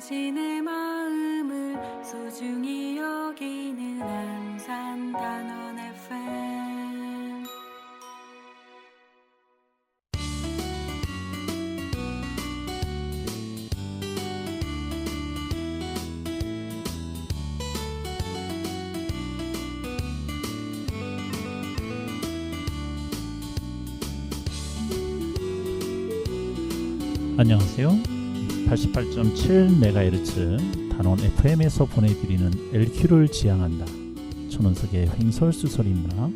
당신의 마음을 소중히 여기는 안산단원 FM. 안녕하세요. 88.7MHz 단원 FM에서 보내드리는 LQ를 지향한다. 천원석의 횡설수설인문학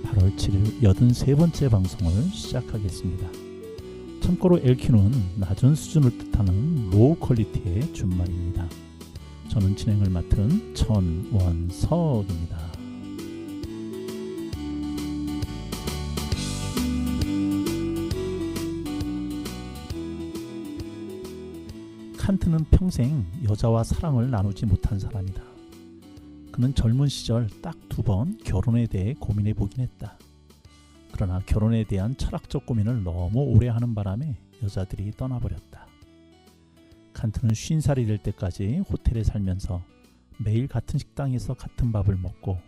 8월 7일 83번째 방송을 시작하겠습니다. 참고로 LQ는 낮은 수준을 뜻하는 로우 퀄리티의 준말입니다. 저는 진행을 맡은 천원석입니다. 칸트는 평생 여자와 사랑을 나누지 못한 사람이다. 그는 젊은 시절 딱 2번 결혼에 대해 고민해 보긴 했다. 그러나 결혼에 대한 철학적 고민을 너무 오래 하는 바람에 여자들이 떠나버렸다. 칸트는 50살이 될 때까지 호텔에 살면서 매일 같은 식당에서 같은 밥을 먹고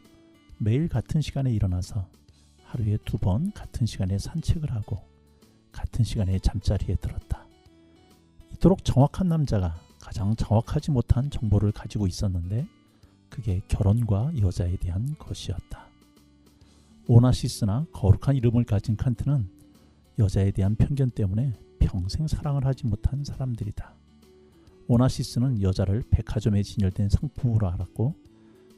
매일 같은 시간에 일어나서 하루에 2번 같은 시간에 산책을 하고 같은 시간에 잠자리에 들었다. 이토록 정확한 남자가 가장 정확하지 못한 정보를 가지고 있었는데 그게 결혼과 여자에 대한 것이었다. 오나시스나 거룩한 이름을 가진 칸트는 여자에 대한 편견 때문에 평생 사랑을 하지 못한 사람들이다. 오나시스는 여자를 백화점에 진열된 상품으로 알았고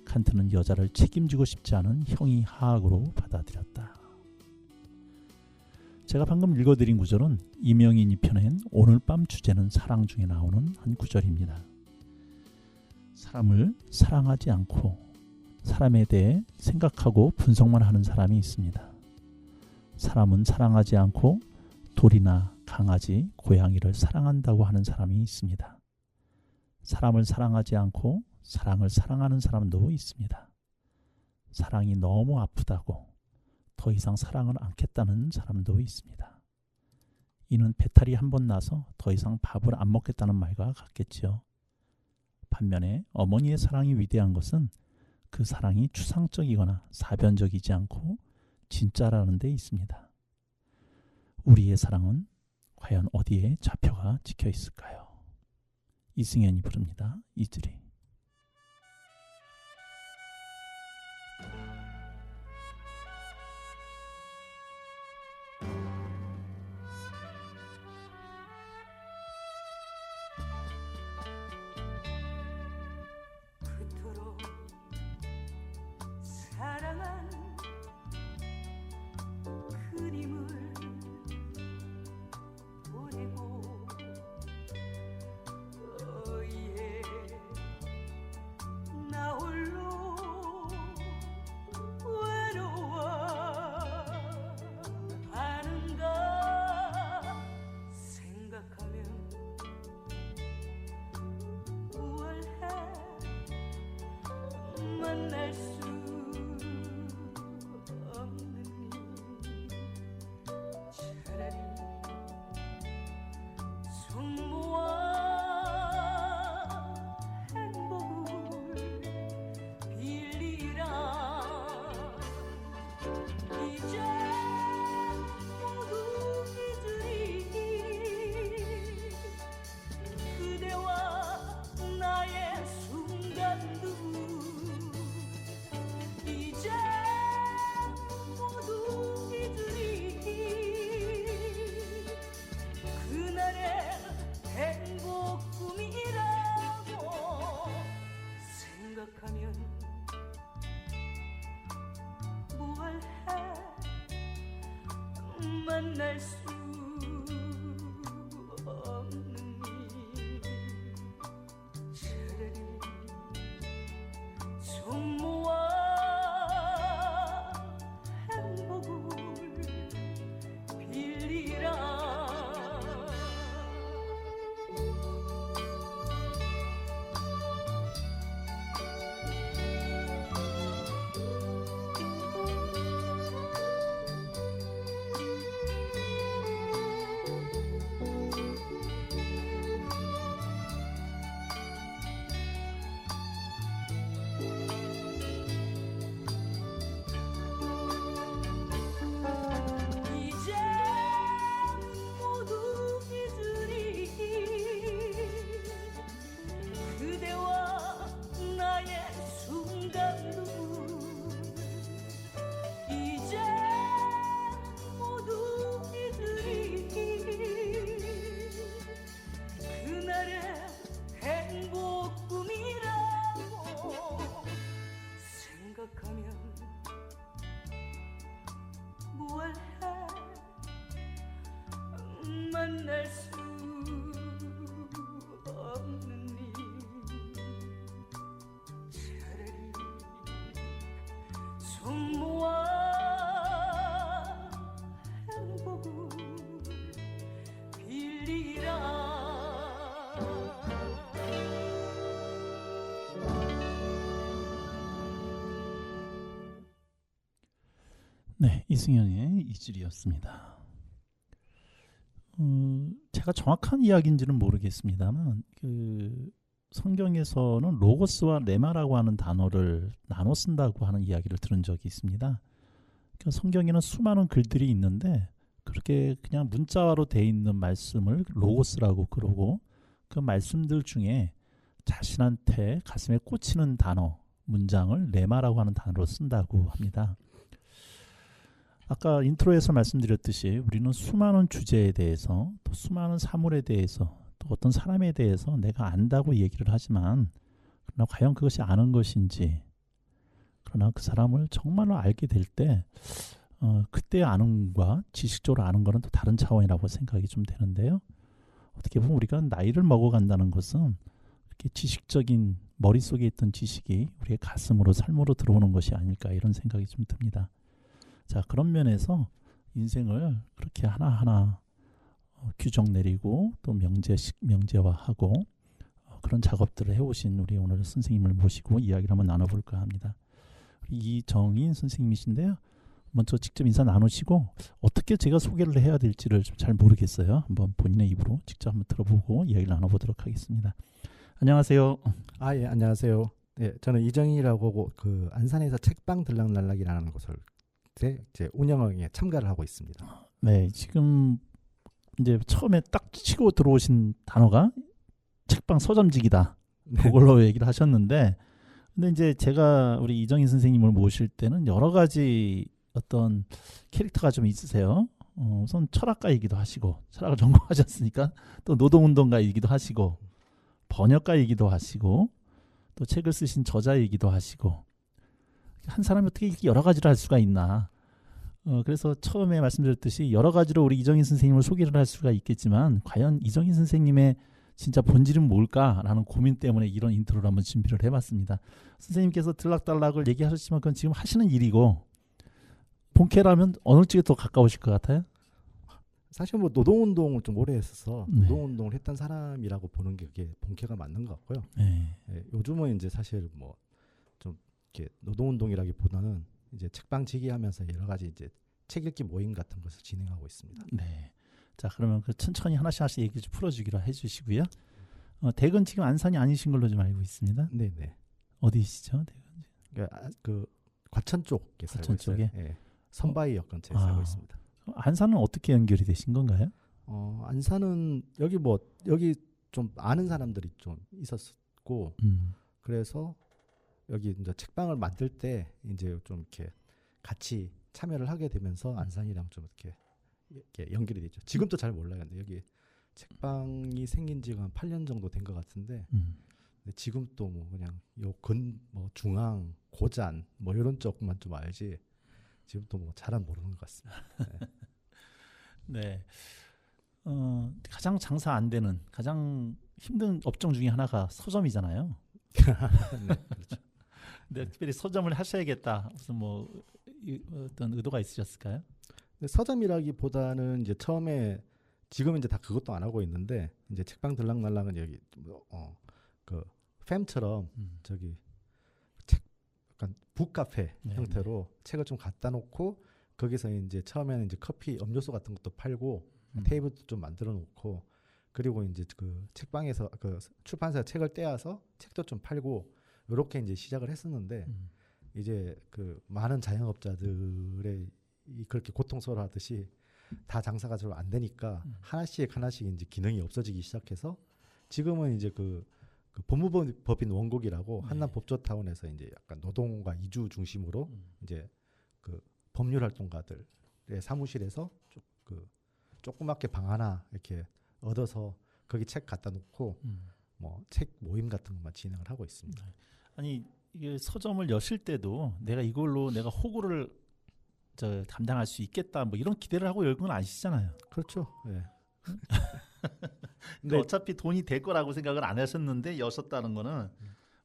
칸트는 여자를 책임지고 싶지 않은 형이 하악으로 받아들였다. 제가 방금 읽어드린 구절은 이명인이 펴낸 오늘 밤 주제는 사랑 중에 나오는 한 구절입니다. 사람을 사랑하지 않고 사람에 대해 생각하고 분석만 하는 사람이 있습니다. 사람은 사랑하지 않고 돌이나 강아지, 고양이를 사랑한다고 하는 사람이 있습니다. 사람을 사랑하지 않고 사랑을 사랑하는 사람도 있습니다. 사랑이 너무 아프다고 더 이상 사랑을 않겠다는 사람도 있습니다. 이는 배탈이 한 번 나서 더 이상 밥을 안 먹겠다는 말과 같겠지요. 반면에 어머니의 사랑이 위대한 것은 그 사랑이 추상적이거나 사변적이지 않고 진짜라는 데 있습니다. 우리의 사랑은 과연 어디에 좌표가 찍혀 있을까요? 이승연이 부릅니다. 이즈리. 그토록 사랑한 그림을 보내고 어이에 나 홀로 외로워하는가 생각하면 우월해 만날 수 없는 차라리 손 모아 행복을 빌리라. 이제 모두 잊으리 그대와 나의 순간들. 이제 모두 잊으리 그날의 행복 꿈이라고 생각하면 무얼해 만날 수 없는 일. 차라리 손 모아 행복을 빌리라. 성모와 행복을 빌리라. 네, 이승현의 이줄이었습니다. 제가 정확한 이야기인지는 모르겠습니다만 그 성경에서는 로고스와 레마라고 하는 단어를 나눠 쓴다고 하는 이야기를 들은 적이 있습니다. 그러니까 성경에는 수많은 글들이 있는데 그렇게 그냥 문자화로 돼 있는 말씀을 로고스라고 그러고 그 말씀들 중에 자신한테 가슴에 꽂히는 단어, 문장을 레마라고 하는 단어로 쓴다고 합니다. 아까 인트로에서 말씀드렸듯이 우리는 수많은 주제에 대해서 또 수많은 사물에 대해서 또 어떤 사람에 대해서 내가 안다고 얘기를 하지만 그러나 과연 그것이 아는 것인지 그러나 그 사람을 정말로 알게 될 때 그때 아는과 지식적으로 아는 것은 또 다른 차원이라고 생각이 좀 되는데요. 어떻게 보면 우리가 나이를 먹어간다는 것은 이렇게 지식적인 머릿속에 있던 지식이 우리의 가슴으로 삶으로 들어오는 것이 아닐까 이런 생각이 좀 듭니다. 자, 그런 면에서 인생을 그렇게 하나하나 규정 내리고 또 명제화하고 그런 작업들을 해오신 우리 오늘 선생님을 모시고 이야기를 한번 나눠볼까 합니다. 이정인 선생님이신데요. 먼저 직접 인사 나누시고 어떻게 제가 소개를 해야 될지를 좀 잘 모르겠어요. 한번 본인의 입으로 직접 한번 들어보고 이야기를 나눠보도록 하겠습니다. 안녕하세요. 아, 예, 안녕하세요. 예, 저는 이정희라고 그 안산에서 책방 들락날락이라는 곳을 이제 운영에 참가를 하고 있습니다. 네, 지금 이제 처음에 딱 치고 들어오신 단어가 책방 서점직이다. 네. 그걸로 얘기를 하셨는데, 근데 이제 제가 우리 이정인 선생님을 모실 때는 여러 가지 어떤 캐릭터가 좀 있으세요. 우선 철학가이기도 하시고, 철학을 전공하셨으니까 또 노동운동가이기도 하시고, 번역가이기도 하시고, 또 책을 쓰신 저자이기도 하시고, 한 사람이 어떻게 이렇게 여러 가지를 할 수가 있나. 그래서 처음에 말씀드렸듯이 여러 가지로 우리 이정인 선생님을 소개를 할 수가 있겠지만 과연 이정인 선생님의 진짜 본질은 뭘까라는 고민 때문에 이런 인트로를 한번 준비를 해봤습니다. 선생님께서 들락달락을 얘기하셨지만 그건 지금 하시는 일이고 본캐라면 어느 쪽에 더 가까우실 것 같아요? 사실 뭐 노동운동을 좀 오래 했어서 네. 노동운동을 했던 사람이라고 보는 게 그게 본캐가 맞는 것 같고요. 네. 예, 요즘은 이제 사실 뭐 좀 이렇게 노동운동이라기보다는 이제 책방지기하면서 여러 가지 이제 책 읽기 모임 같은 것을 진행하고 있습니다. 네. 자, 그러면 그 천천히 하나씩 얘기 좀 풀어주기로 해주시고요. 댁은 지금 안산이 아니신 걸로 좀 알고 있습니다. 네네. 어디시죠? 댁은? 그 과천 쪽에 살고 과천 있어요. 쪽에? 예, 선바위역 근처에 살고 있습니다. 안산은 어떻게 연결이 되신 건가요? 안산은 여기 좀 아는 사람들이 좀 있었고 그래서 여기 이제 책방을 만들 때 이제 좀 이렇게 같이 참여를 하게 되면서 안산이랑 좀 이렇게 연결이 되죠. 지금도 잘 몰라요. 근데 여기 책방이 생긴 지가 한 8년 정도 된 것 같은데 근데 지금 또 뭐 그냥 뭐 중앙, 고잔 뭐 이런 쪽만 좀 알지 지금 또 뭐 잘은 모르는 것 같습니다. 네. 네. 가장 장사 안 되는 가장 힘든 업종 중에 하나가 서점이잖아요. 네, 그렇죠. 근데 특별히 서점을 하셔야겠다. 무슨 뭐 어떤 의도가 있으셨을까요? 근데 서점이라기보다는 이제 처음에 지금 이제 다 그것도 안 하고 있는데 이제 책방 들락날락은 여기 그 팸처럼 저기 책 약간 북카페 네, 형태로 책을 좀 갖다 놓고 거기서 이제 처음에는 이제 커피 음료수 같은 것도 팔고 테이블도 좀 만들어 놓고 그리고 이제 그 책방에서 그 출판사에서 책을 떼어서 책도 좀 팔고 이렇게 이제 시작을 했었는데 이제 그 많은 자영업자들의 그렇게 고통스러워하듯이 다 장사가 잘 안 되니까 하나씩 이제 기능이 없어지기 시작해서 지금은 이제 그 법무법인 원곡이라고 네. 한남 법조타운에서 이제 약간 노동과 이주 중심으로 이제 그 법률 활동가들의 사무실에서 그 조그맣게 방 하나 이렇게 얻어서 거기 책 갖다 놓고 뭐 책 모임 같은 것만 진행을 하고 있습니다. 아니 이게 서점을 여실 때도 내가 이걸로 내가 호구를 감당할 수 있겠다 뭐 이런 기대를 하고 열 건 아니시잖아요. 그렇죠. 네. 근데 어차피 돈이 될 거라고 생각을 안 하셨는데 여셨다는 거는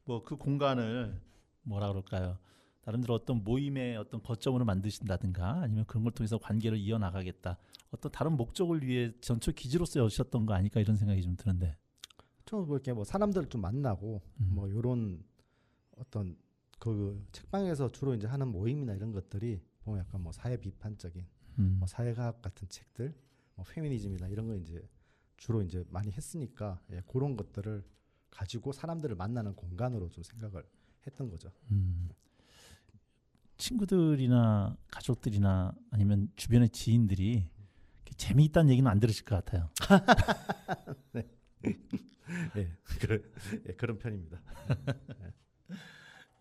뭐 그 공간을 뭐라 그럴까요? 나름대로 어떤 모임의 어떤 거점으로 만드신다든가 아니면 그런 걸 통해서 관계를 이어나가겠다. 어떤 다른 목적을 위해 전초 기지로서 여셨던 거 아닐까 이런 생각이 좀 드는데. 좀 뭐 이렇게 뭐 사람들을 좀 만나고 뭐 이런 어떤 그 책방에서 주로 이제 하는 모임이나 이런 것들이 보면 약간 뭐 사회 비판적인 뭐 사회과학 같은 책들, 뭐 페미니즘이나 이런 거 이제 주로 이제 많이 했으니까 예, 그런 것들을 가지고 사람들을 만나는 공간으로 좀 생각을 했던 거죠. 친구들이나 가족들이나 아니면 주변의 지인들이 재미있다는 얘기는 안 들으실 것 같아요. 네. 예, 그런 편입니다.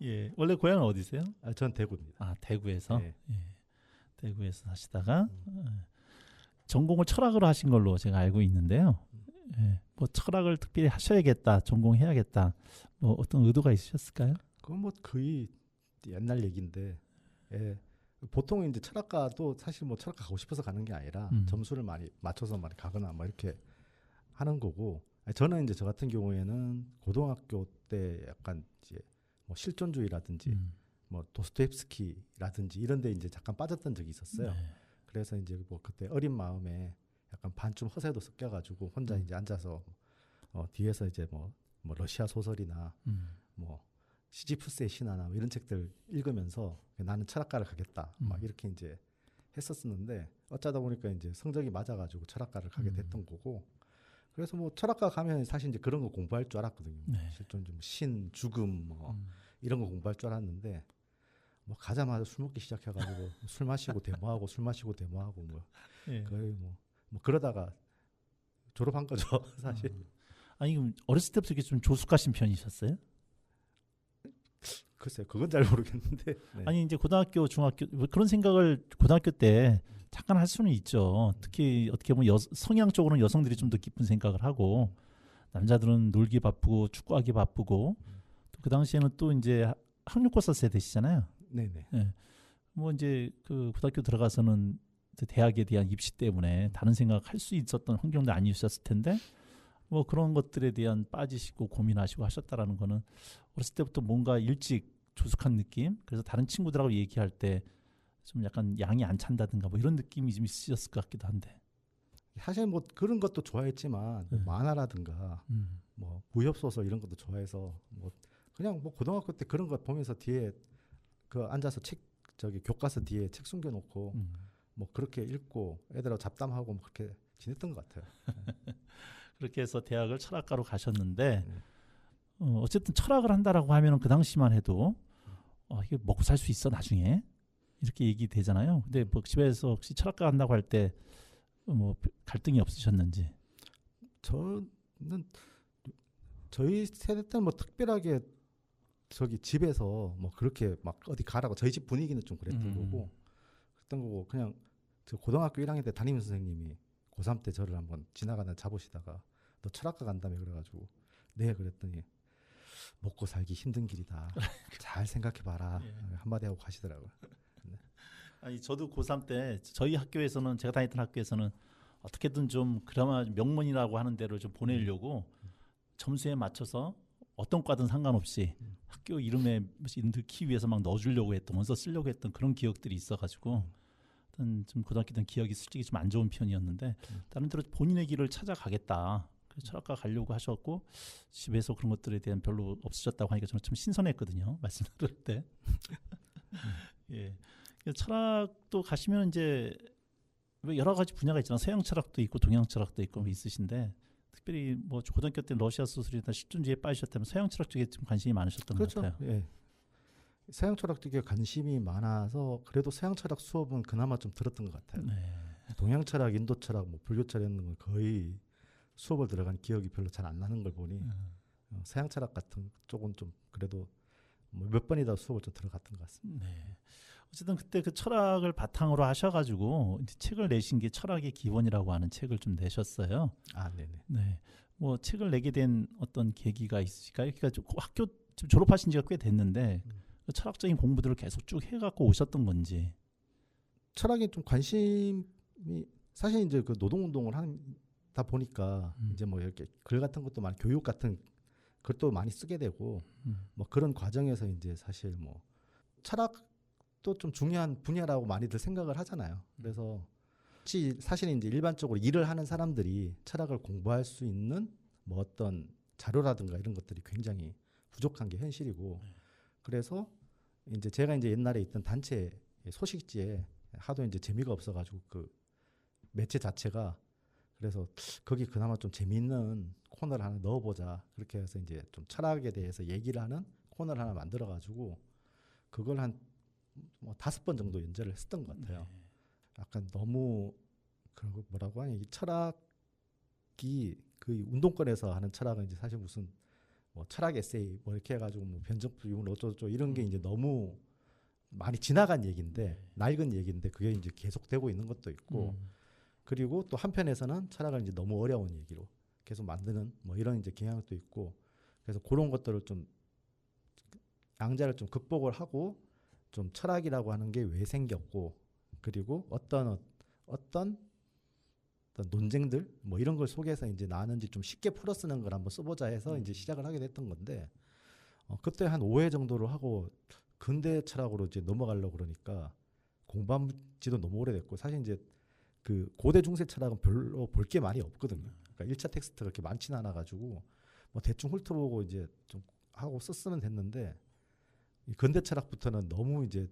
예, 원래 고향은 어디세요? 아, 전 대구입니다. 아, 대구에서. 예. 예, 대구에서 사시다가 전공을 철학으로 하신 걸로 제가 알고 있는데요. 예, 뭐 철학을 특별히 하셔야겠다, 전공해야겠다, 뭐 어떤 의도가 있으셨을까요? 그건 뭐 거의 옛날 얘기인데, 예. 보통 이제 철학과도 사실 뭐 철학과 가고 싶어서 가는 게 아니라 점수를 많이 맞춰서 많이 가거나 뭐 이렇게 하는 거고. 저는 이제 저 같은 경우에는 고등학교 때 약간 이제 뭐 실존주의라든지 뭐 도스토옙스키라든지 이런 데 이제 잠깐 빠졌던 적이 있었어요. 네. 그래서 이제 뭐 그때 어린 마음에 약간 반쯤 허세도 섞여가지고 혼자 이제 앉아서 뒤에서 이제 뭐 러시아 소설이나 뭐 시지프스의 신화나 뭐 이런 책들 읽으면서 나는 철학과를 가겠다 막 이렇게 이제 했었었는데 어쩌다 보니까 이제 성적이 맞아가지고 철학과를 가게 됐던 거고. 그래서 뭐 철학과 가면 사실 이제 그런 거 공부할 줄 알았거든요. 네. 실존 좀 신, 죽음 뭐 이런 거 공부할 줄 알았는데 뭐 가자마자 술 먹기 시작해가지고 술 마시고 데모하고 술 마시고 데모하고 뭐 예. 거의 뭐 그러다가 졸업한 거죠 사실. 아니 그럼 어렸을 때부터 이렇게 좀 조숙하신 편이셨어요? 글쎄요, 그건 잘 모르겠는데. 네. 아니 이제 고등학교, 중학교 뭐 그런 생각을 고등학교 때 잠깐 할 수는 있죠. 특히 어떻게 보면 성향적으로는 여성들이 좀 더 깊은 생각을 하고 남자들은 놀기 바쁘고 축구하기 바쁘고 또 그 당시에는 또 이제 학력고사 세대시잖아요. 네네. 예. 뭐 이제 그 고등학교 들어가서는 이제 대학에 대한 입시 때문에 다른 생각 할 수 있었던 환경도 아니셨을 텐데 뭐 그런 것들에 대한 빠지시고 고민하시고 하셨다라는 거는 어렸을 때부터 뭔가 일찍 조숙한 느낌. 그래서 다른 친구들하고 얘기할 때 좀 약간 양이 안 찬다든가 뭐 이런 느낌이 좀 있으셨을 것 같기도 한데. 사실 뭐 그런 것도 좋아했지만 뭐 만화라든가 뭐 무협 소설 이런 것도 좋아해서 뭐 그냥 뭐 고등학교 때 그런 거 보면서 뒤에 그 앉아서 교과서 뒤에 책 숨겨놓고 뭐 그렇게 읽고 애들하고 잡담하고 뭐 그렇게 지냈던 것 같아요. 그렇게 해서 대학을 철학과로 가셨는데 어쨌든 철학을 한다라고 하면은 그 당시만 해도 이게 먹고 살 수 있어 나중에 이렇게 얘기되잖아요. 근데 뭐 집에서 혹시 철학과 간다고 할 때 뭐 갈등이 없으셨는지? 저는 저희 세대 때는 뭐 특별하게 집에서 뭐 그렇게 막 어디 가라고 저희 집 분위기는 좀 그랬던 거고 그냥 저 고등학교 1학년 때 담임 선생님이 고3 때 저를 한번 지나가다 잡으시다가 너 철학과 간다며 그래가지고 네 그랬더니 먹고 살기 힘든 길이다. 잘 생각해봐라. 한마디 하고 가시더라고요. 네. 아니 저도 고3 때 저희 학교에서는 제가 다녔던 학교에서는 어떻게든 좀 그나마 명문이라고 하는 데로 좀 보내려고 점수에 맞춰서 어떤 과든 상관없이 학교 이름에 넣기 위해서 막 넣어주려고 했던 원서 쓰려고 했던 그런 기억들이 있어가지고 좀 고등학교 때 기억이 솔직히 좀 안 좋은 편이었는데 나름대로 본인의 길을 찾아가겠다. 그래서 철학과 가려고 하셨고 집에서 그런 것들에 대한 별로 없으셨다고 하니까 저는 좀 신선했거든요. 말씀 들을 때. 예. 철학도 가시면 이제 여러 가지 분야가 있잖아요. 서양 철학도 있고 동양 철학도 있고 뭐 있으신데 특별히 뭐 고등학교 때 러시아 소설이나 실존주의에 빠지셨다면 서양 철학 쪽에 좀 관심이 많으셨던 그렇죠. 것 같아요. 예. 서양 철학 쪽에 관심이 많아서 그래도 서양 철학 수업은 그나마 좀 들었던 것 같아요. 네. 동양 철학, 인도 철학, 뭐 불교 철학 이런 건 거의 수업을 들어간 기억이 별로 잘 안 나는 걸 보니 서양 철학 같은 쪽은 좀 그래도 뭐 몇 번이다 수업을 좀 들어갔던 것 같습니다. 네. 어쨌든 그때 그 철학을 바탕으로 하셔가지고 이제 책을 내신 게 철학의 기본이라고 하는 책을 좀 내셨어요. 아, 네네. 네. 뭐 책을 내게 된 어떤 계기가 있으실까요? 그러니까 학교 졸업하신 지가 꽤 됐는데 그 철학적인 공부들을 계속 쭉 해갖고 오셨던 건지. 철학에 좀 관심이 사실 이제 그 노동운동을 하다 보니까 이제 뭐 이렇게 글 같은 것도 많이 교육 같은 글도 많이 쓰게 되고 뭐 그런 과정에서 이제 사실 뭐 철학도 좀 중요한 분야라고 많이들 생각을 하잖아요. 그래서 사실은 이제 일반적으로 일을 하는 사람들이 철학을 공부할 수 있는 뭐 어떤 자료라든가 이런 것들이 굉장히 부족한 게 현실이고, 그래서 이제 제가 이제 옛날에 있던 단체 소식지에 하도 이제 재미가 없어가지고 그 매체 자체가, 그래서 거기 그나마 좀 재미있는 코너를 하나 넣어보자, 그렇게 해서 이제 좀 철학에 대해서 얘기를 하는 코너를 하나 만들어가지고 그걸 한 뭐 5번 정도 연재를 했었던 것 같아요. 약간 너무 그리고 뭐라고 하냐, 이 철학이 그 운동권에서 하는 철학은 이제 사실 무슨 뭐 철학 에세이 뭐 이렇게 해가지고 뭐 변정부유물 어쩌고 이런 게 이제 너무 많이 지나간 얘기인데, 낡은 얘기인데 그게 이제 계속되고 있는 것도 있고, 그리고 또 한편에서는 철학을 이제 너무 어려운 얘기로 계속 만드는 뭐 이런 이제 경향도 있고, 그래서 그런 것들을 좀 양자를 좀 극복을 하고, 좀 철학이라고 하는 게 왜 생겼고, 그리고 어떤 논쟁들 뭐 이런 걸 속에서 이제 나는지 좀 쉽게 풀어 쓰는 걸 한번 써보자 해서 이제 시작을 하게 됐던 건데, 그때 한 5회 정도를 하고 근대 철학으로 이제 넘어가려고 그러니까 공부한 지도 너무 오래됐고, 사실 이제 그 고대 중세 철학은 별로 볼 게 많이 없거든요. 그러니까 1차 텍스트가 그렇게 많지는 않아 가지고 뭐 대충 훑어보고 이제 좀 하고 썼으면 됐는데, 이 근대 철학부터는 너무 이제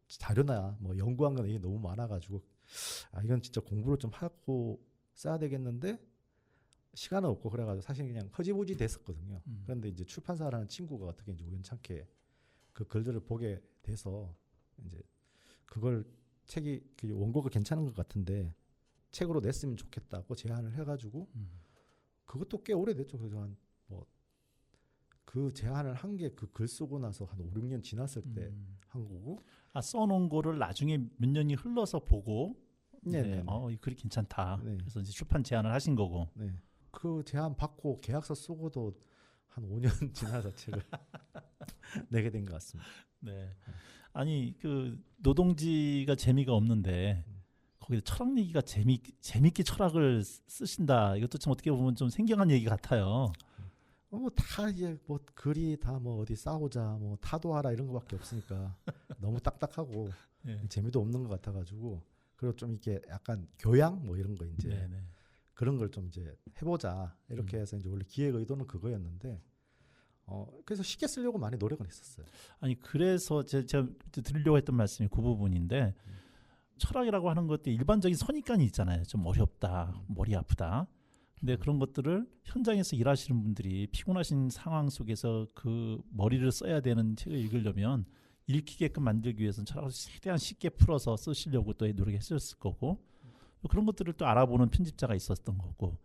자료나 뭐 연구한 건 이게 너무 많아 가지고 이건 진짜 공부를 좀 하고 써야 되겠는데 시간은 없고 그래가지고 사실 그냥 허지부지 됐었거든요. 그런데 이제 출판사라는 친구가 어떻게 이제 우연찮게 그 글들을 보게 돼서 이제 그걸 책이 그 원고가 괜찮은 것 같은데 책으로 냈으면 좋겠다고 제안을 해가지고 그것도 꽤 오래됐죠. 그래서 한 뭐 그 제안을 한 게 그 글 쓰고 나서 한 5, 6년 지났을 때 한 거고. 써놓은 거를 나중에 몇 년이 흘러서 보고, 네, 이 글이 괜찮다. 네. 그래서 이제 출판 제안을 하신 거고. 네. 그 제안 받고 계약서 쓰고도 한 5년 지나서 책을 내게 된 것 같습니다. 네. 아니 그 노동지가 재미가 없는데 거기 철학 얘기가 재밌게 철학을 쓰신다. 이것도 참 어떻게 보면 좀 생경한 얘기 같아요. 뭐 다 이제 뭐 글이 다 뭐 어디 싸우자 뭐 타도하라 이런 거밖에 없으니까 너무 딱딱하고 네. 재미도 없는 것 같아가지고, 그리고 좀 이게 약간 교양 뭐 이런 거 이제 네네. 그런 걸 좀 이제 해보자 이렇게 해서 이제 원래 기획 의도는 그거였는데, 그래서 쉽게 쓰려고 많이 노력을 했었어요. 아니 그래서 제가 드리려고 했던 말씀이 그 부분인데, 철학이라고 하는 것도 일반적인 선입관이 있잖아요. 좀 어렵다, 머리 아프다. 근데 그런 것들을 현장에서 일하시는 분들이 피곤하신 상황 속에서 그 머리를 써야 되는 책을 읽으려면 읽히게끔 만들기 위해서는 철학을 최대한 쉽게 풀어서 쓰시려고 또 노력했을 거고, 그런 것들을 또 알아보는 편집자가 있었던 거고,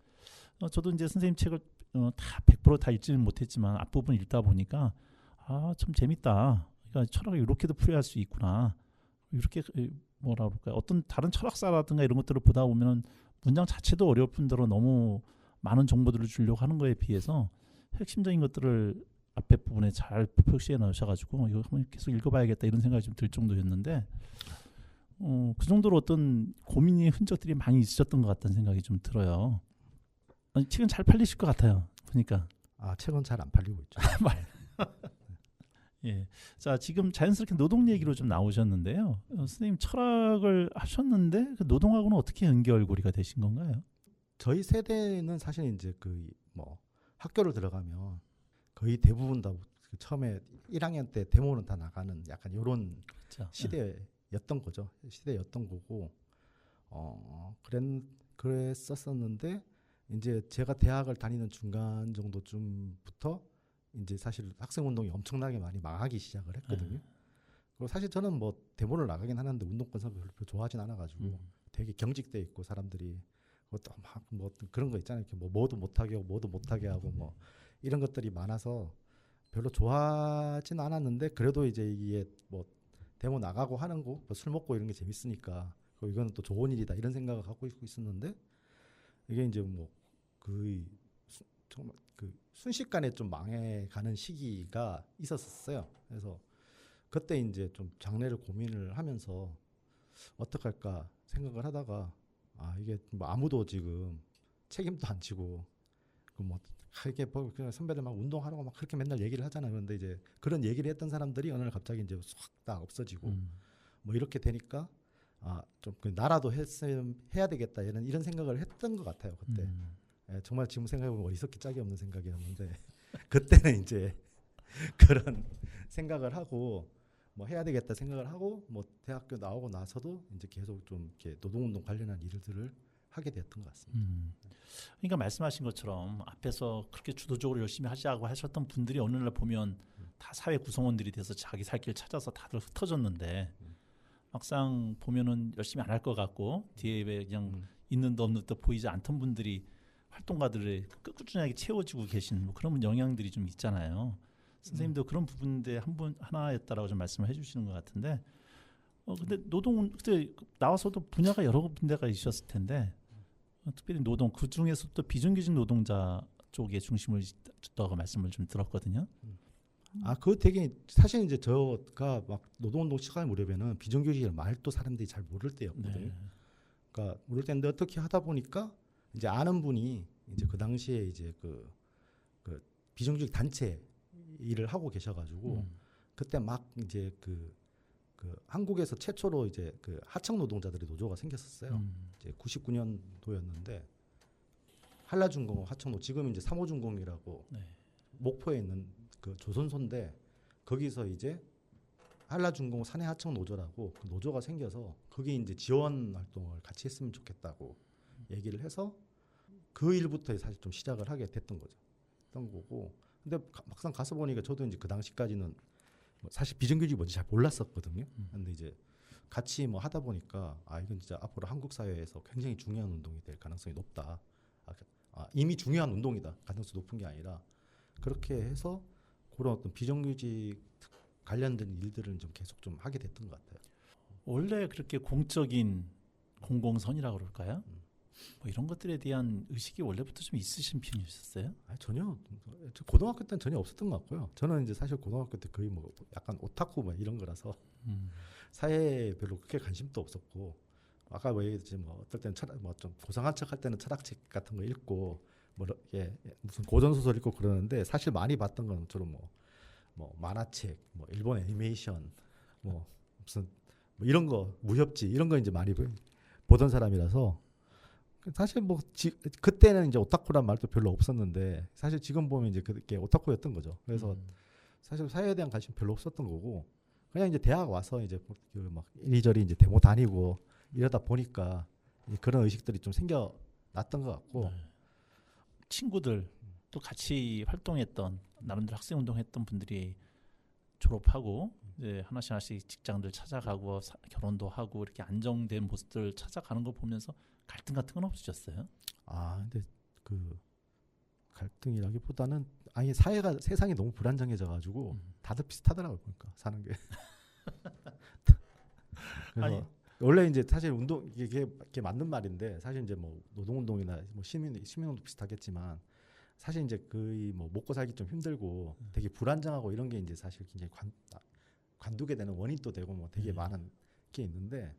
저도 이제 선생님 책을 다 100% 읽지는 못했지만 앞부분 읽다 보니까 참 재밌다. 그러니까 철학을 이렇게도 풀이할 수 있구나. 이렇게 뭐라 그럴까요? 어떤 다른 철학사라든가 이런 것들을 보다 보면 문장 자체도 어려울 뿐더러 너무 많은 정보들을 주려고 하는 거에 비해서 핵심적인 것들을 앞에 부분에 잘 표시해 놓으셔가지고 이거 한번 계속 읽어봐야겠다 이런 생각이 좀 들 정도였는데, 그 정도로 어떤 고민의 흔적들이 많이 있으셨던 것 같다는 생각이 좀 들어요. 아니, 책은 잘 팔리실 것 같아요. 보니까. 책은 잘 안 팔리고 있죠. 예. 자, 지금 자연스럽게 노동 얘기로 좀 나오셨는데요. 선생님 철학을 하셨는데 그 노동하고는 어떻게 연결고리가 되신 건가요? 저희 세대는 사실 이제 그 뭐 학교를 들어가면 거의 대부분 다 처음에 1학년 때 데모는 다 나가는 약간 이런 그렇죠. 시대였던 거죠. 시대였던 거고, 그랬었었는데 이제 제가 대학을 다니는 중간 정도쯤부터 이제 사실 학생 운동이 엄청나게 많이 망하기 시작을 했거든요. 그리고 사실 저는 뭐 데모를 나가긴 하는데 운동권 선거 별로 좋아하진 않아가지고 되게 경직돼 있고 사람들이 그것도 막 뭐 그런 거 있잖아요. 이렇게 뭐도 못하게 하고 뭐도 못하게 하고 뭐 이런 것들이 많아서 별로 좋아하진 않았는데, 그래도 이제 이게 뭐 데모 나가고 하는 거, 뭐 술 먹고 이런 게 재밌으니까 이거는 또 좋은 일이다 이런 생각을 갖고 있었는데, 이게 이제 뭐 정말 그 순식간에 좀 망해가는 시기가 있었어요. 그래서 그때 이제 좀 장래를 고민을 하면서 어떻게 할까 생각을 하다가 이게 뭐 아무도 지금 책임도 안 지고 뭐 이렇게 그냥 선배들 막 운동하라고 막 그렇게 맨날 얘기를 하잖아요. 그런데 이제 그런 얘기를 했던 사람들이 어느 날 갑자기 이제 싹 다 없어지고 뭐 이렇게 되니까 좀 나라도 해야 되겠다 이런 생각을 했던 것 같아요 그때. 예, 정말 지금 생각해보면 어리석기 짝이 없는 생각이었는데 그때는 이제 그런 생각을 하고 뭐 해야 되겠다 생각을 하고 뭐 대학교 나오고 나서도 이제 계속 좀 이렇게 노동운동 관련한 일들을 하게 됐던 것 같습니다. 그러니까 말씀하신 것처럼 앞에서 그렇게 주도적으로 열심히 하자고 하셨던 분들이 어느 날 보면 다 사회 구성원들이 돼서 자기 살 길 찾아서 다들 흩어졌는데 막상 보면은 열심히 안 할 것 같고 뒤에 그냥 있는 데 없는 듯 보이지 않던 분들이 활동가들을 꾸준하게 채워지고 계신 뭐 그런 영향들이 좀 있잖아요. 선생님도 그런 부분인데 하나였다라고 좀 말씀을 해주시는 것 같은데, 근데 노동은 그때 나와서도 분야가 여러 군데가 있었을 텐데, 특별히 노동 그 중에서 또 비정규직 노동자 쪽에 중심을 뒀다고 말씀을 좀 들었거든요. 그거 되게 사실 이제 저가 막 노동운동 시작할 무렵에는 비정규직이라는 말도 사람들이 잘 모를 때였거든요. 네. 그러니까 모를 때인데 어떻게 하다 보니까 이제 아는 분이 이제 그 당시에 이제 그 비정규직 단체 일을 하고 계셔가지고 그때 막 이제 그 한국에서 최초로 이제 그 하청 노동자들의 노조가 생겼었어요. 이제 99년도였는데 한라중공업 하청노 지금 이제 3호중공이라고 네. 목포에 있는 그 조선소인데 거기서 이제 한라중공업 사내하청 노조라고 그 노조가 생겨서 거기 이제 지원 활동을 같이 했으면 좋겠다고 얘기를 해서 그 일부터 사실 좀 시작을 하게 됐던 거고. 근데 막상 가서 보니까 저도 이제 그 당시까지는 뭐 사실 비정규직이 뭔지 잘 몰랐었거든요. 근데 이제 같이 뭐 하다 보니까 이건 진짜 앞으로 한국 사회에서 굉장히 중요한 운동이 될 가능성이 높다. 이미 중요한 운동이다. 가능성이 높은 게 아니라 그렇게 해서 그런 어떤 비정규직 관련된 일들을 좀 계속 좀 하게 됐던 것 같아요. 원래 그렇게 공적인 공공선이라고 그럴까요? 뭐 이런 것들에 대한 의식이 원래부터 좀 있으신 편이셨어요? 전혀 고등학교 때는 전혀 없었던 것 같고요. 저는 이제 사실 고등학교 때 거의 뭐 약간 오타쿠 뭐 이런 거라서 사회에 별로 그렇게 관심도 없었고 아까 뭐 얘기했지 뭐 어떨 때는 뭐 좀 고상한 척할 때는 철학책 같은 거 읽고 뭐 무슨 고전 소설 읽고 그러는데 사실 많이 봤던 건 주로 뭐 만화책, 뭐 일본 애니메이션, 뭐 무슨 뭐 이런 거 무협지 이런 거 이제 많이 보던 사람이라서. 사실 뭐 그때는 이제 오타쿠란 말도 별로 없었는데 사실 지금 보면 이제 그게 오타쿠였던 거죠. 그래서 사실 사회에 대한 관심 별로 없었던 거고 그냥 이제 대학 와서 이제 막 이리저리 이제 데모 다니고 이러다 보니까 그런 의식들이 좀 생겨났던 것 같고 친구들 또 같이 활동했던 나름대로 학생 운동했던 분들이 졸업하고 이제 하나씩 직장들 찾아가고 결혼도 하고 이렇게 안정된 모습들 찾아가는 거 보면서 갈등 같은 건 없으셨어요? 근데 그 갈등이라기보다는 아예 세상이 너무 불안정해져가지고 다들 비슷하더라고요. 보니까 사는 게. 그래서 원래 이제 사실 운동 이게 맞는 말인데 사실 이제 뭐 노동운동이나 뭐 시민운동 비슷하겠지만 사실 이제 거의 뭐 먹고 살기 좀 힘들고 되게 불안정하고 이런 게 이제 사실 굉장히 관두게 되는 원인도 되고 뭐 되게 많은 게 있는데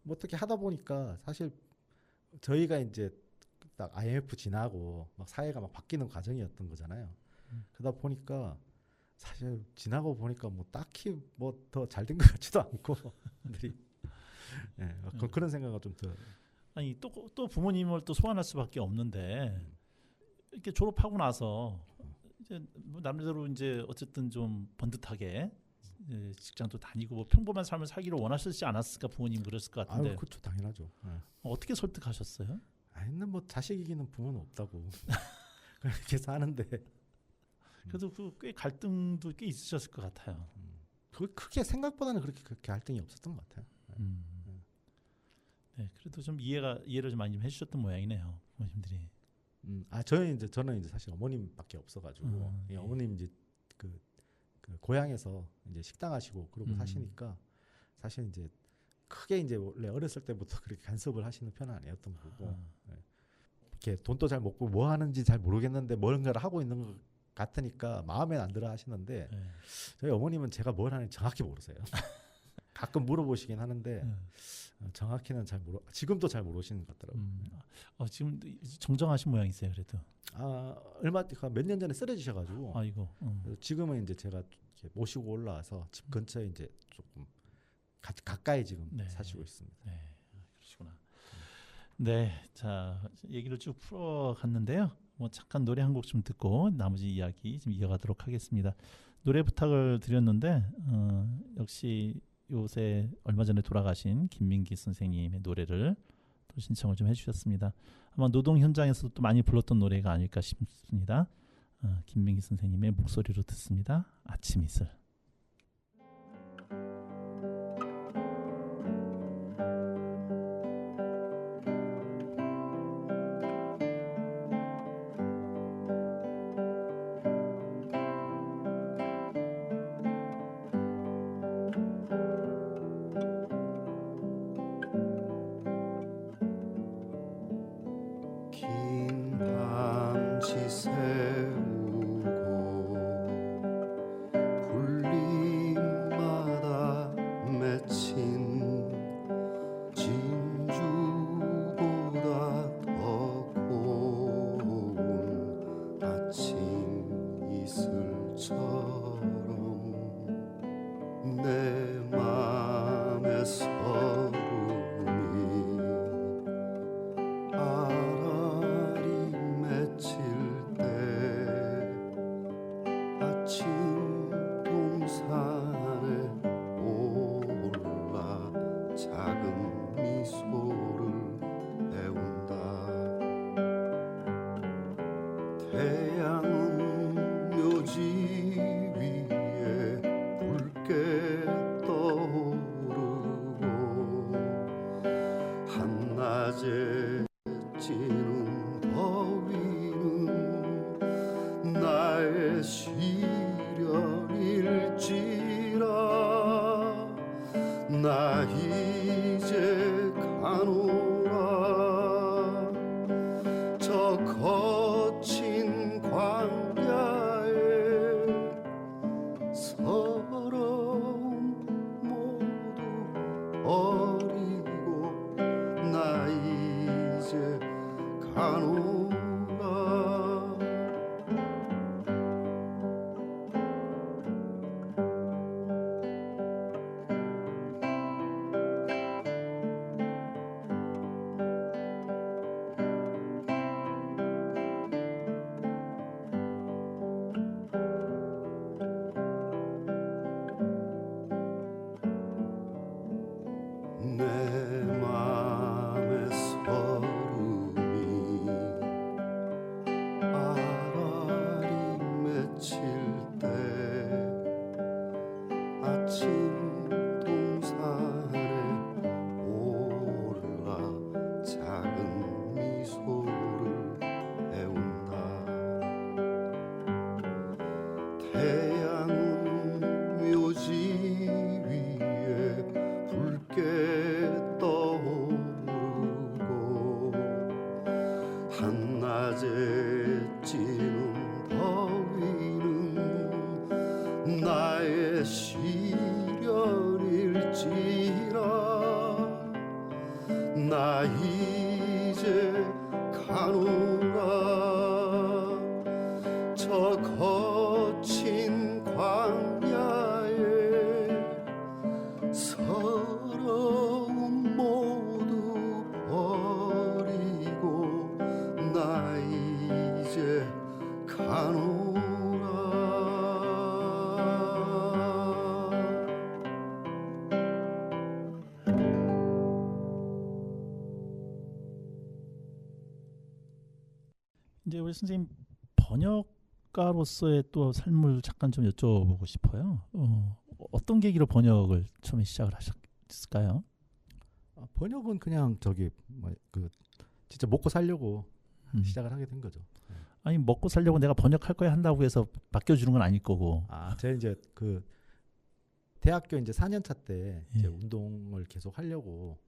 뭐 어떻게 하다 보니까 사실 저희가 이제 딱 IMF 지나고 막 사회가 막 바뀌는 과정이었던 거잖아요. 그러다 보니까 사실 지나고 보니까 뭐 딱히 뭐 더 잘 된 것 같지도 않고 그런 생각가 좀 들어요. 아니 또 부모님을 또 소환할 수밖에 없는데 이렇게 졸업하고 나서 이제 뭐 남들대로 이제 어쨌든 좀 번듯하게 직장도 다니고 뭐 평범한 삶을 살기를 원하시지 않았을까 부모님 그랬을 것 같은데. 그렇죠 당연하죠. 어떻게 설득하셨어요? 뭐 자식 이기는 부모는 없다고 그렇게 사는데 그래도 꽤 갈등도 꽤 있으셨을 것 같아요. 크게 생각보다는 그렇게 갈등이 없었던 것 같아요. 네, 그래도 좀 이해를 좀 많이 좀 해주셨던 모양이네요, 부모님들이. 저는 이제 사실 어머님밖에 없어가지고 어머님 이제 그 고향에서 이제 식당 하시고 그러고 사시니까 사실 이제 크게 이제 원래 어렸을 때부터 그렇게 간섭을 하시는 편은 아니었던 거고 이렇게 돈도 잘 먹고 뭐 하는지 잘 모르겠는데 뭔가를 하고 있는 것 같으니까 마음에 안 들어 하시는데 저희 어머님은 제가 뭘 하는지 정확히 모르세요. 가끔 물어보시긴 하는데 정확히는 지금도 잘 모르시는 것 같더라고요. 지금 정정하신 모양이세요, 그래도. 몇 년 전에 쓰러지셔가지고. 아이고. 지금은 이제 제가 이렇게 모시고 올라와서 집 근처에 이제 조금 가까이 지금 네. 사시고 있습니다. 네, 그러시구나. 네, 자 얘기를 쭉 풀어갔는데요. 뭐 잠깐 노래 한 곡 좀 듣고 나머지 이야기 좀 이어가도록 하겠습니다. 노래 부탁을 드렸는데 역시 요새 얼마 전에 돌아가신 김민기 선생님의 노래를 또 신청을 좀 해주셨습니다. 아마 노동 현장에서도 또 많이 불렀던 노래가 아닐까 싶습니다. 김민기 선생님의 목소리로 듣습니다. 아침 이슬. 긴 밤시 새우고 불림마다 맺힌 진주보다 더 고운 아침 이슬처럼 내 맘에 서름이 알알이 맺힐 때 아침 동산에 올라 작은 미소를 배운다. 태양은 묘지 위에 붉게 떠오르고 한낮에 찌는 더위는 나의 시련일지라. 나 이제 가노라. 저 거친 광야에 서러움 모두 버리고 나 이제 가노라. 내 맘에 서름이 알알이 맺힐 때 아침 동산에 올라 작은 미소를 배운다. 태양은 묘지 위에 붉게 떠오르고 한낮에 찌는 더위는 나의 시련일지라. 나 이제 가노라. 저 거친 광야에 서러움 모두 버리고 나 이제 가노라. 이제 우리 선생님 번역가로서의 또 삶을 잠깐 좀 여쭤보고 싶어요. 어떤 계기로 번역을 처음에 시작을 하셨을까요? 번역은 그냥 진짜 먹고 살려고 시작을 하게 된 거죠. 아니 먹고 살려고 내가 번역할 거야 한다고 해서 맡겨주는 건 아닐 거고. 제가 이제 그 대학교 이제 4년차 때 예. 이제 운동을 계속 하려고